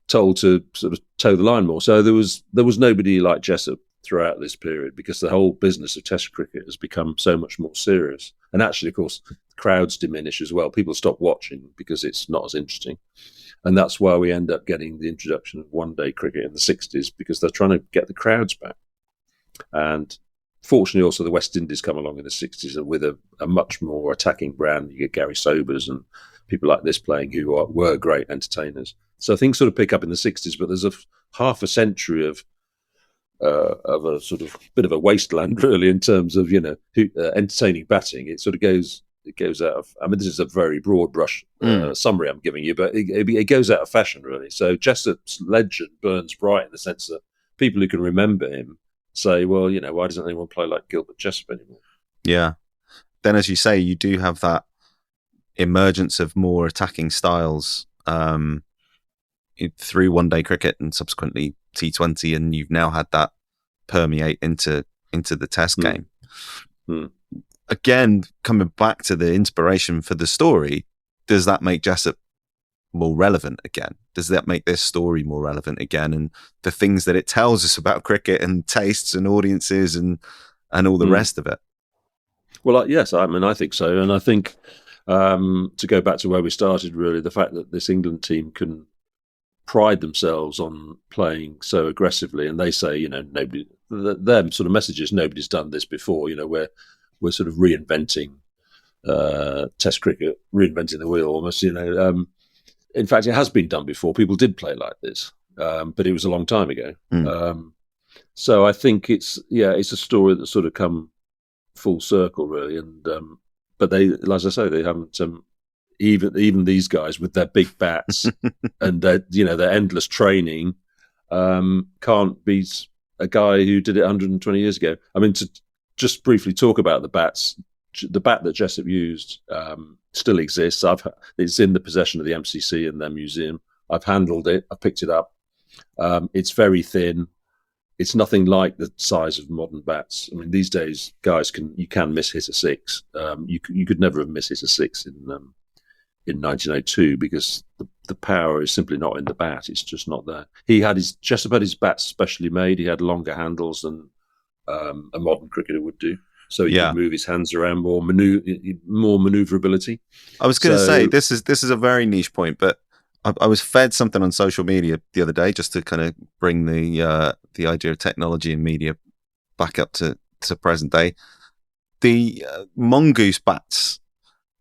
Speaker 1: told to sort of toe the line more. So there was nobody like Jessop throughout this period because the whole business of Test cricket has become so much more serious. And actually, of course, crowds diminish as well. People stop watching because it's not as interesting. And that's why we end up getting the introduction of one-day cricket in the 60s, because they're trying to get the crowds back. And fortunately, also the West Indies come along in the 60s with a much more attacking brand. You get Gary Sobers and people like this playing who were great entertainers. So things sort of pick up in the 60s, but there's half a century of a sort of bit of a wasteland, really, in terms of entertaining batting. It sort of goes out of. I mean, this is a very broad brush summary I'm giving you, but it goes out of fashion, really. So Jessop's legend burns bright in the sense that people who can remember him say, well, why doesn't anyone play like Gilbert Jessop anymore?
Speaker 2: Yeah. Then, as you say, you do have that emergence of more attacking styles through one-day cricket and subsequently T20, and you've now had that permeate into the Test game. Again, coming back to the inspiration for the story, does that make Jessop more relevant again? Does that make this story more relevant again? And the things that it tells us about cricket and tastes and audiences and all the rest of it?
Speaker 1: Well, yes, I mean, I think so. And I think to go back to where we started, really, the fact that this England team can pride themselves on playing so aggressively, and they say, you know, nobody, their sort of message is nobody's done this before. You know, we're sort of reinventing Test cricket, reinventing the wheel almost. You know, in fact, it has been done before. People did play like this, but it was a long time ago. So I think it's a story that's sort of come full circle, really. And but they, as I say, they haven't. Even these guys with their big bats and their endless training can't beat a guy who did it 120 years ago. I mean, to just briefly talk about the bats, the bat that Jessop used still exists. It's in the possession of the MCC in their museum. I've handled it. I picked it up. It's very thin. It's nothing like the size of modern bats. I mean, these days, guys you can miss hit a six. You could never have missed hit a six in 1902 because the power is simply not in the bat. It's just not there. Jessop had his bats specially made. He had longer handles than a modern cricketer would do. So he could move his hands around more maneuverability.
Speaker 2: I was going to say, this is a very niche point, but I was fed something on social media the other day just to kind of bring the idea of technology and media back up to present day. The mongoose bats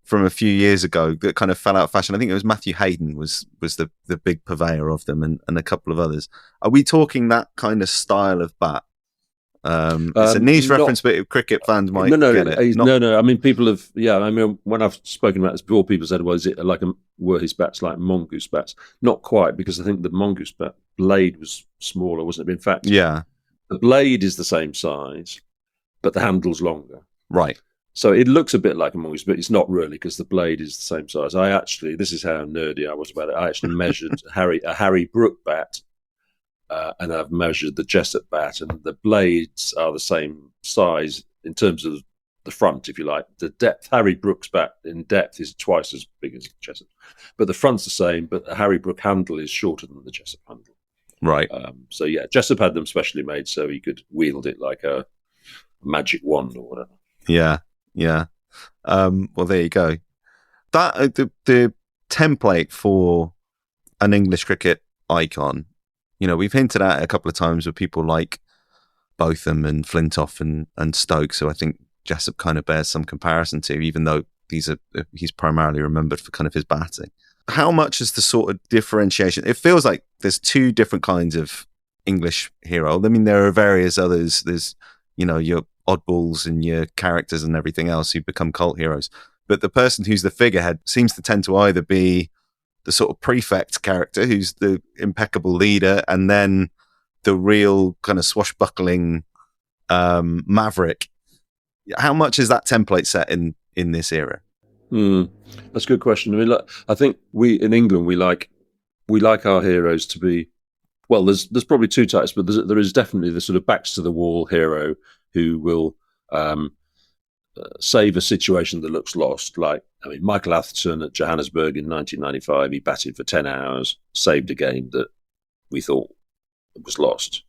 Speaker 2: from a few years ago that kind of fell out of fashion. I think it was Matthew Hayden was the big purveyor of them, and a couple of others. Are we talking that kind of style of bat? It's a niche reference, but cricket fans might get it.
Speaker 1: No. I mean, people have. Yeah, I mean, when I've spoken about this before, people said, "Well, is it were his bats like mongoose bats?" Not quite, because I think the mongoose bat blade was smaller, wasn't it? In fact, the blade is the same size, but the handle's longer.
Speaker 2: Right.
Speaker 1: So it looks a bit like a mongoose, but it's not really, because the blade is the same size. This is how nerdy I was about it. I actually measured a Harry Brook bat, and I've measured the Jessop bat, and the blades are the same size in terms of the front, if you like. The depth, Harry Brook's bat in depth is twice as big as Jessop, but the front's the same, but the Harry Brook handle is shorter than the Jessop handle.
Speaker 2: Right.
Speaker 1: So Jessop had them specially made so he could wield it like a magic wand or whatever.
Speaker 2: Yeah. Well, there you go. That the template for an English cricket icon. You know, we've hinted at it a couple of times with people like Botham and Flintoff and Stokes, who I think Jessop kind of bears some comparison to, even though he's primarily remembered for kind of his batting. How much is the sort of differentiation? It feels like there's two different kinds of English hero. I mean, there are various others. There's, you know, your oddballs and your characters and everything else who become cult heroes. But the person who's the figurehead seems to tend to either be the sort of prefect character who's the impeccable leader, and then the real kind of swashbuckling maverick. How much is that template set in this era?
Speaker 1: That's a good question. I mean, look, I think we in England we like our heroes to be, well, there's probably two types, but there is definitely the sort of backs to the wall hero who will save a situation that looks lost. Like, I mean, Michael Atherton at Johannesburg in 1995, he batted for 10 hours, saved a game that we thought was lost.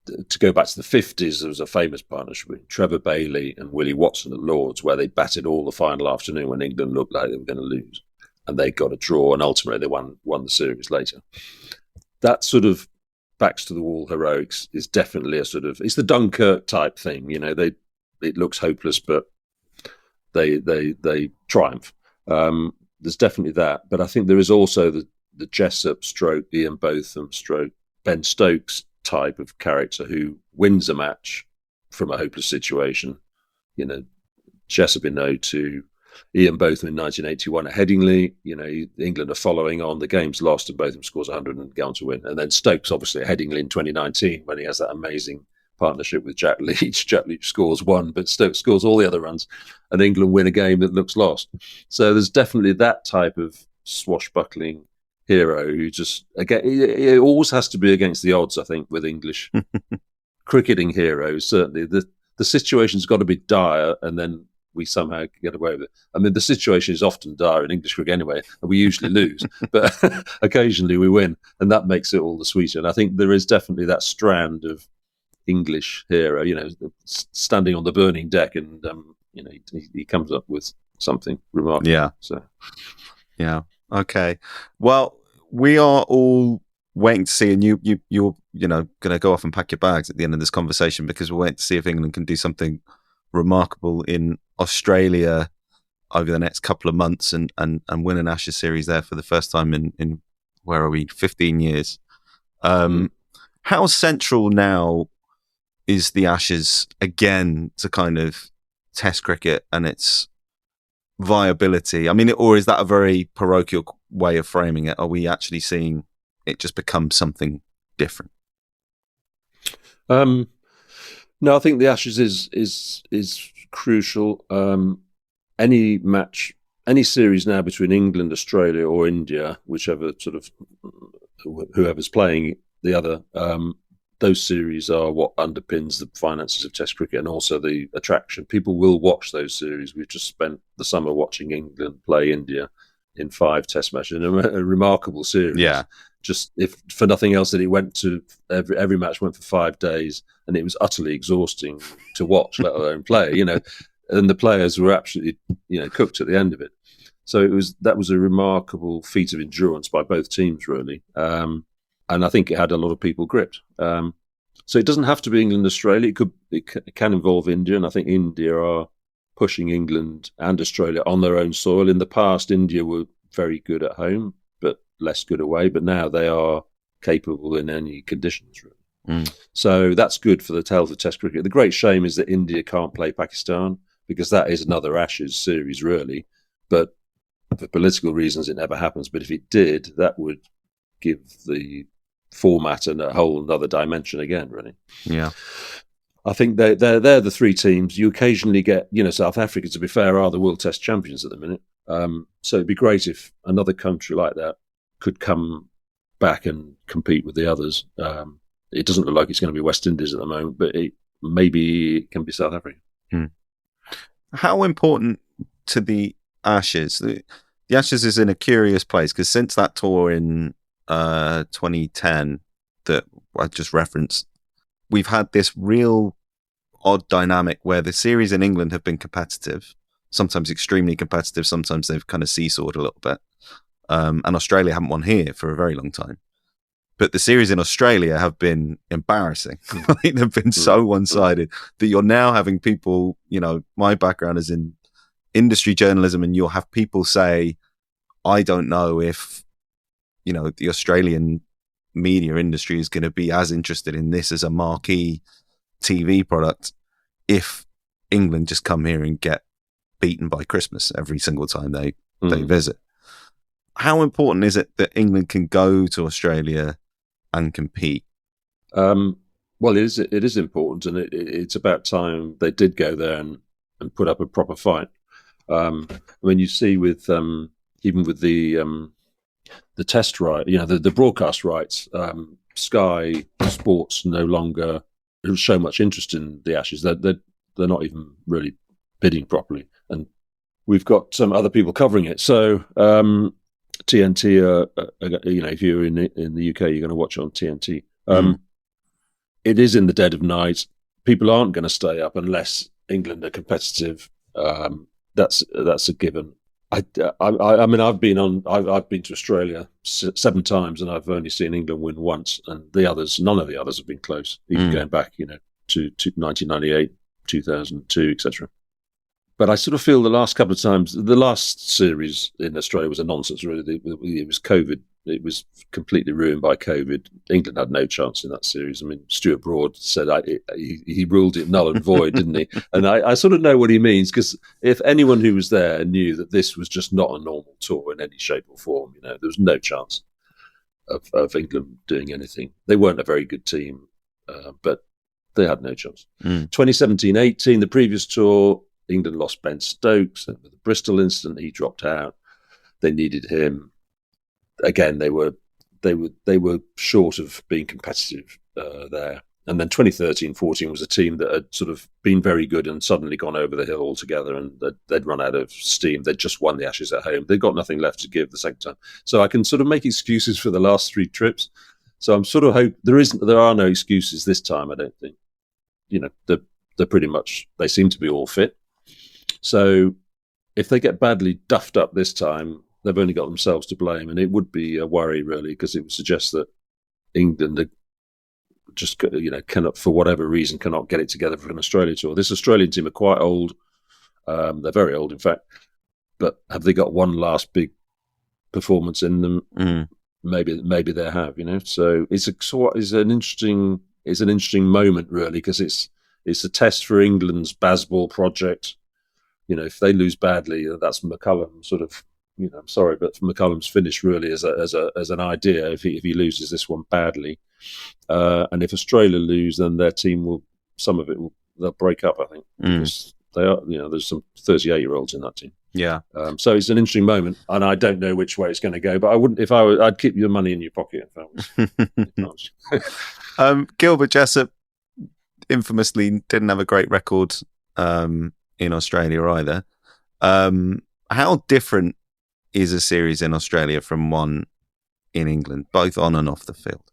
Speaker 1: To go back to the 50s, there was a famous partnership with Trevor Bailey and Willie Watson at Lord's, where they batted all the final afternoon when England looked like they were going to lose, and they got a draw, and ultimately they won the series later. That sort of backs to the wall heroics is definitely it's the Dunkirk type thing. You know, it looks hopeless, but they triumph. There's definitely that, but I think there is also the Jessop stroke Ian Botham stroke Ben Stokes type of character who wins a match from a hopeless situation. You know, Jessop in 02, Ian Botham in 1981 at Headingley. You know, England are following on. The game's lost and Botham scores 100 and go on to win. And then Stokes, obviously, at Headingley in 2019 when he has that amazing partnership with Jack Leach. Jack Leach scores one, but Stokes scores all the other runs, and England win a game that looks lost. So there's definitely that type of swashbuckling hero who just, again, it always has to be against the odds, I think, with English cricketing heroes. Certainly the situation's got to be dire, and then we somehow get away with it. I mean, the situation is often dire in English cricket anyway, and we usually lose, but occasionally we win, and that makes it all the sweeter. And I think there is definitely that strand of English hero, standing on the burning deck, and he comes up with something remarkable.
Speaker 2: Yeah.
Speaker 1: So,
Speaker 2: yeah. Okay. Well, we are all waiting to see, and you're going to go off and pack your bags at the end of this conversation, because we're waiting to see if England can do something remarkable in Australia over the next couple of months and win an Ashes series there for the first time in where are we, 15 years. How central now is the Ashes again to kind of Test cricket and its viability? I mean, or is that a very parochial way of framing it? Are we actually seeing it just become something different?
Speaker 1: No, I think the Ashes is crucial. Any match, any series now between England, Australia, or India, whichever sort of whoever's playing the other, those series are what underpins the finances of Test cricket and also the attraction. People will watch those series. We've just spent the summer watching England play India in 5 Test matches, a remarkable series.
Speaker 2: Yeah.
Speaker 1: Just if for nothing else, that it went to every match went for 5 days, and it was utterly exhausting to watch, let alone play. And the players were absolutely cooked at the end of it. So that was a remarkable feat of endurance by both teams, really. And I think it had a lot of people gripped. So it doesn't have to be England, Australia. It can involve India, and I think India are pushing England and Australia on their own soil. In the past, India were very good at home, but less good away. But now they are capable in any conditions, really. So that's good for the tales of Test cricket. The great shame is that India can't play Pakistan, because that is another Ashes series, really. But for political reasons, it never happens. But if it did, that would give the format and a whole another dimension again, really.
Speaker 2: Yeah.
Speaker 1: I think they're the 3 teams. You occasionally get, South Africa, to be fair, are the World Test champions at the minute. So it'd be great if another country like that could come back and compete with the others. It doesn't look like it's going to be West Indies at the moment, but maybe it can be South Africa.
Speaker 2: How important to the Ashes? The Ashes is in a curious place, because since that tour in 2010 that I just referenced, we've had this real odd dynamic where the series in England have been competitive, sometimes extremely competitive, sometimes they've kind of seesawed a little bit. And Australia haven't won here for a very long time. But the series in Australia have been embarrassing. They've been so one-sided that you're now having people, my background is in industry journalism, and you'll have people say, I don't know if, the Australian media industry is going to be as interested in this as a marquee TV product if England just come here and get beaten by Christmas every single time they visit. How important is it that England can go to Australia and compete?
Speaker 1: Well, it is important, and it's about time they did go there and put up a proper fight. You see with even with the test right, the broadcast rights, Sky Sports no longer show much interest in the Ashes. They're not even really bidding properly, and we've got some other people covering it. So TNT, if you're in the UK, you're going to watch on TNT. It is in the dead of night. People aren't going to stay up unless England are competitive. That's a given. I've been to Australia 7 times, and I've only seen England win once, and none of the others have been close, even going back, to 1998, 2002, etc. But I sort of feel the last couple of times, the last series in Australia was a nonsense, really. It was COVID. It was completely ruined by COVID. England had no chance in that series. I mean, Stuart Broad said he ruled it null and void, didn't he? And I sort of know what he means, because if anyone who was there knew that this was just not a normal tour in any shape or form, there was no chance of England doing anything. They weren't a very good team, but they had no chance. 2017-18, the previous tour, England lost Ben Stokes, and with the Bristol incident, he dropped out. They needed him. again, they were short of being competitive there. And then 2013-14 was a team that had sort of been very good and suddenly gone over the hill altogether, and they'd run out of steam. They'd just won the Ashes at home. They'd got nothing left to give the second time. So I can sort of make excuses for the last 3 trips. So I'm sort of hope there are no excuses this time, I don't think. They're pretty much, they seem to be all fit. So if they get badly duffed up this time, they've only got themselves to blame, and it would be a worry, really, because it would suggest that England just, cannot, for whatever reason, cannot get it together for an Australia tour. This Australian team are quite old. They're very old, in fact. But have they got one last big performance in them?
Speaker 2: Mm.
Speaker 1: Maybe they have. So it's an interesting moment, really, because it's a test for England's Bazball project. If they lose badly, that's McCullum sort of. I'm sorry, but McCullum's finish really as an idea. If he loses this one badly, and if Australia lose, then their team they'll break up. I think because they are. There's some 38-year-olds in that team.
Speaker 2: Yeah.
Speaker 1: So it's an interesting moment, and I don't know which way it's going to go. But I wouldn't. If I were, I'd keep your money in your pocket if I was.
Speaker 2: Gilbert Jessop infamously didn't have a great record in Australia either. How different is a series in Australia from one in England, both on and off the field?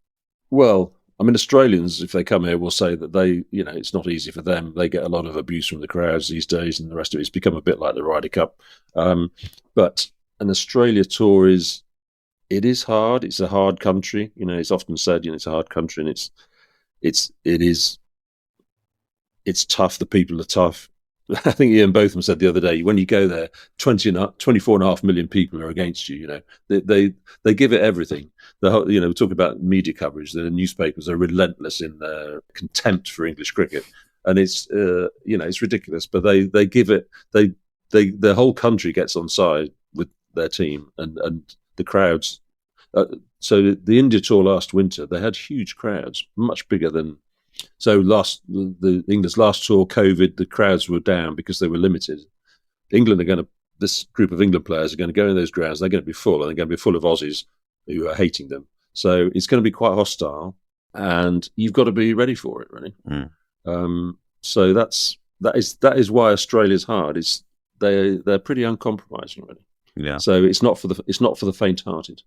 Speaker 1: Well, I mean, Australians, if they come here, will say that it's not easy for them. They get a lot of abuse from the crowds these days, and the rest of it's become a bit like the Ryder Cup. But an Australia tour is hard. It's a hard country. It's often said, it's a hard country, and it's tough. The people are tough. I think Ian Botham said the other day, when you go there, 24.5 million people are against you. They give it everything. We talk about media coverage. The newspapers are relentless in their contempt for English cricket, and it's ridiculous. But they give it. The whole country gets on side with their team, and the crowds. So the India tour last winter, they had huge crowds, much bigger than. So England's last tour, COVID, the crowds were down because they were limited. This group of England players are going to go in those grounds. They're going to be full, and they're going to be full of Aussies who are hating them. So it's going to be quite hostile, and you've got to be ready for it, really. So that is why Australia's hard. They're pretty uncompromising, really.
Speaker 2: Yeah.
Speaker 1: So it's not for the faint-hearted.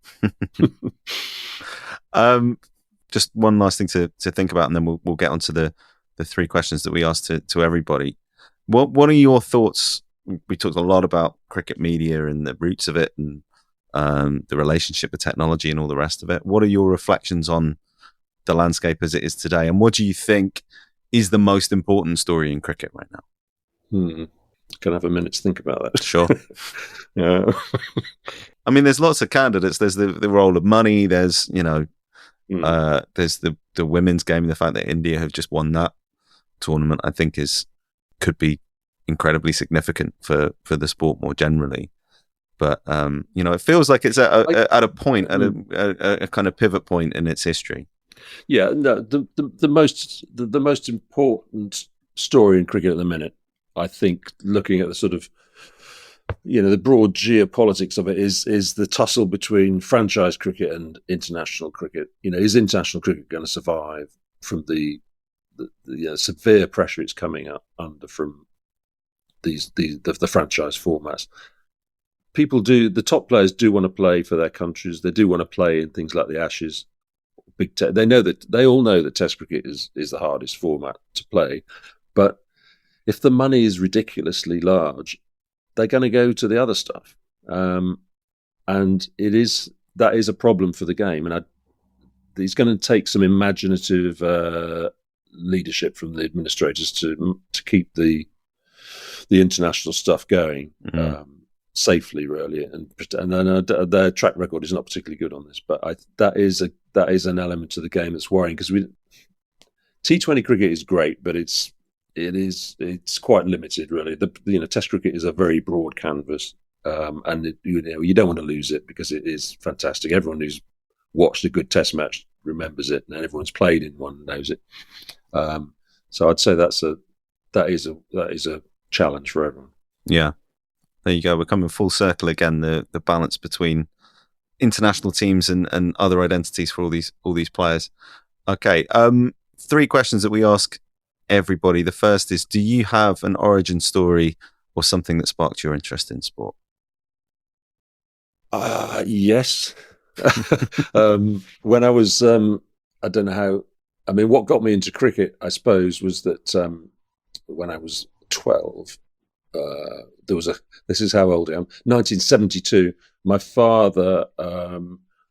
Speaker 2: Just one last thing to think about, and then we'll get onto the 3 questions that we asked to everybody. What are your thoughts? We talked a lot about cricket media and the roots of it, and the relationship with technology and all the rest of it. What are your reflections on the landscape as it is today, and what do you think is the most important story in cricket right now?
Speaker 1: Can I have a minute to think about that?
Speaker 2: Sure.
Speaker 1: Yeah.
Speaker 2: I mean, there's lots of candidates. There's the role of money. There's there's the women's game. The fact that India have just won that tournament, I think, could be incredibly significant for the sport more generally. But it feels like it's at a point, at a kind of pivot point in its history.
Speaker 1: Yeah, no, the most important story in cricket at the minute, I think, looking at the sort of the broad geopolitics of it, is the tussle between franchise cricket and international cricket. Is international cricket going to survive from the severe pressure it's coming up under from the franchise formats? The top players do want to play for their countries. They do want to play in things like the Ashes. They all know that Test cricket is the hardest format to play, but if the money is ridiculously large, they're going to go to the other stuff, and that is a problem for the game. And it's going to take some imaginative leadership from the administrators to keep the international stuff going safely, really. And then their track record is not particularly good on this, but that is an element of the game that's worrying, because T20 cricket is great, but it's quite limited, really. Test cricket is a very broad canvas, and you don't want to lose it because it is fantastic. Everyone who's watched a good Test match remembers it, and everyone's played in one knows it. So I'd say that is a challenge for everyone.
Speaker 2: Yeah, there you go. We're coming full circle again. The balance between international teams and other identities for all these players. Okay, 3 questions that we ask everybody. The first is, do you have an origin story or something that sparked your interest in sport?
Speaker 1: Yes. When I was, I don't know how, I mean, what got me into cricket, I suppose, was that when I was 12, this is how old I am, 1972, my father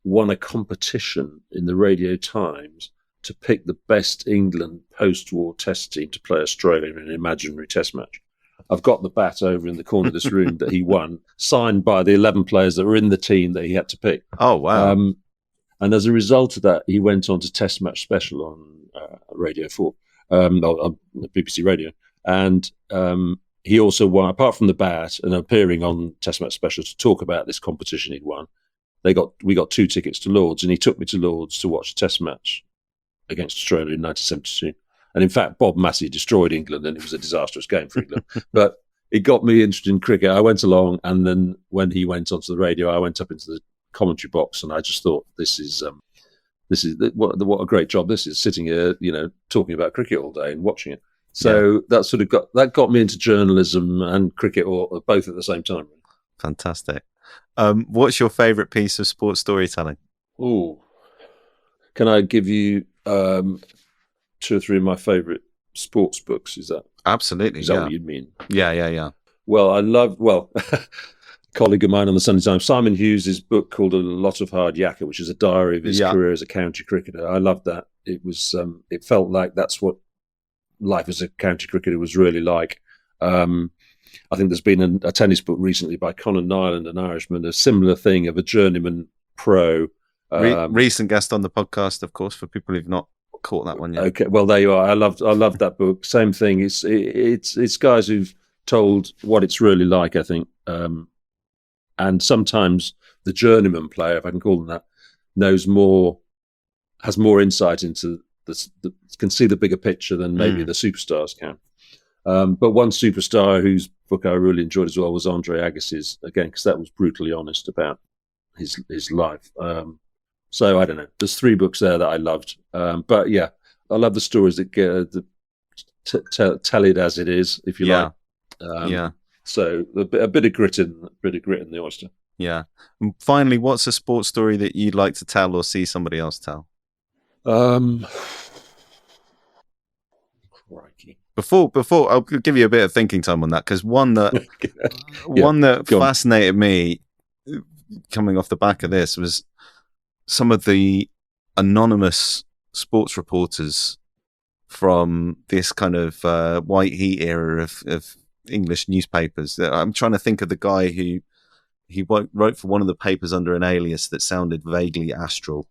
Speaker 1: won a competition in the Radio Times to pick the best England post-war test team to play Australia in an imaginary test match. I've got the bat over in the corner of this room that he won, signed by the 11 players that were in the team that he had to pick.
Speaker 2: Oh, wow.
Speaker 1: And as a result of that, he went on to Test Match Special on Radio 4, on BBC Radio. And he also won, apart from the bat and appearing on Test Match Special to talk about this competition he'd won, we got 2 tickets to Lords, and he took me to Lords to watch a Test match against Australia in 1972. And in fact, Bob Massey destroyed England, and it was a disastrous game for England. But it got me interested in cricket. I went along, and then when he went onto the radio, I went up into the commentary box, and I just thought, this is what a great job this is, sitting here, talking about cricket all day and watching it. So that got me into journalism and cricket, or both at the same time.
Speaker 2: Fantastic. What's your favourite piece of sports storytelling?
Speaker 1: Oh, can I give you 2 or 3 of my favourite sports books? Is that
Speaker 2: absolutely?
Speaker 1: Is that what you mean?
Speaker 2: Yeah.
Speaker 1: Well, a colleague of mine on the Sunday Times, Simon Hughes' book called A Lot of Hard Yakka, which is a diary of his career as a county cricketer. I loved that. It was, it felt like that's what life as a county cricketer was really like. I think there's been a tennis book recently by Conor Nyland, an Irishman, a similar thing of a journeyman pro.
Speaker 2: Recent guest on the podcast, of course, for people who've not caught that one yet.
Speaker 1: Okay, well there you are. I loved that book. Same thing. It's guys who've told what it's really like, I think. And sometimes the journeyman player, if I can call them that, has more insight into can see the bigger picture than maybe the superstars can. But one superstar whose book I really enjoyed as well was Andre Agassi's, again, because that was brutally honest about his life. So I don't know. There's 3 books there that I loved. But yeah, I love the stories that get tell it as it is, if you like. So a bit of grit in the oyster.
Speaker 2: Yeah. And finally, what's a sports story that you'd like to tell or see somebody else tell?
Speaker 1: Crikey.
Speaker 2: Before I'll give you a bit of thinking time on that, because one that fascinated me coming off the back of this was some of the anonymous sports reporters from this kind of white heat era of English newspapers. I'm trying to think of the guy who wrote for one of the papers under an alias that sounded vaguely astral,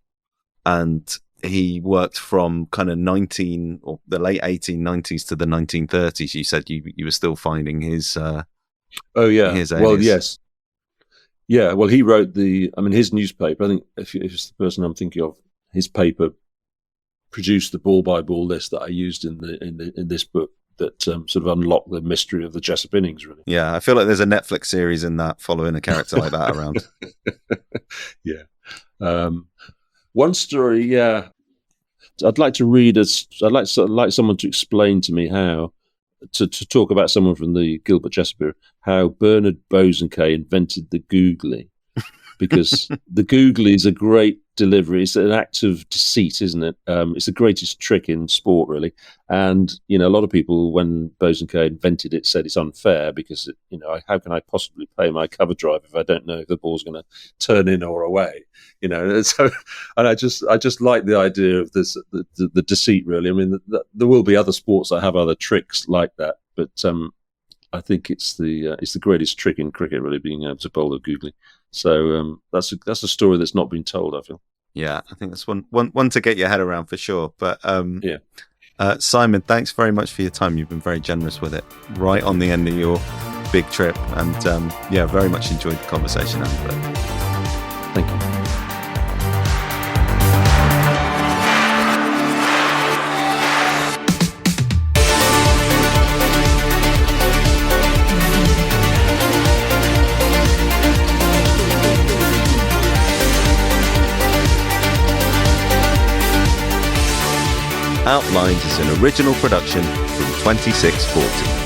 Speaker 2: and he worked from kind of the late 1890s to the 1930s. You said you were still finding his his alias.
Speaker 1: Well, yes. Yeah, well, he wrote his newspaper, I think, if it's the person I'm thinking of, his paper produced the ball-by-ball list that I used in this book that sort of unlocked the mystery of the Jessop innings, really.
Speaker 2: Yeah, I feel like there's a Netflix series in that following a character like that around.
Speaker 1: Yeah. One story, yeah. I'd like to read I'd like someone to explain to me how to talk about someone from the Gilbert Jessop era, how Bernard Bosanquet invented the googly, because the googly is a great delivery. It's an act of deceit, isn't it? It's the greatest trick in sport, really. And a lot of people, when Bosanquet invented it, said it's unfair because how can I possibly play my cover drive if I don't know if the ball's going to turn in or away? So, and I just like the idea of this, the deceit, really. I mean, there will be other sports that have other tricks like that, but I think it's the greatest trick in cricket, really, being able to bowl a googly. So that's a story that's not been told, I feel.
Speaker 2: Yeah, I think that's one to get your head around for sure. But Simon, thanks very much for your time. You've been very generous with it, right on the end of your big trip, and very much enjoyed the conversation after it.
Speaker 1: Thank you.
Speaker 2: Outlines is an original production from 2640.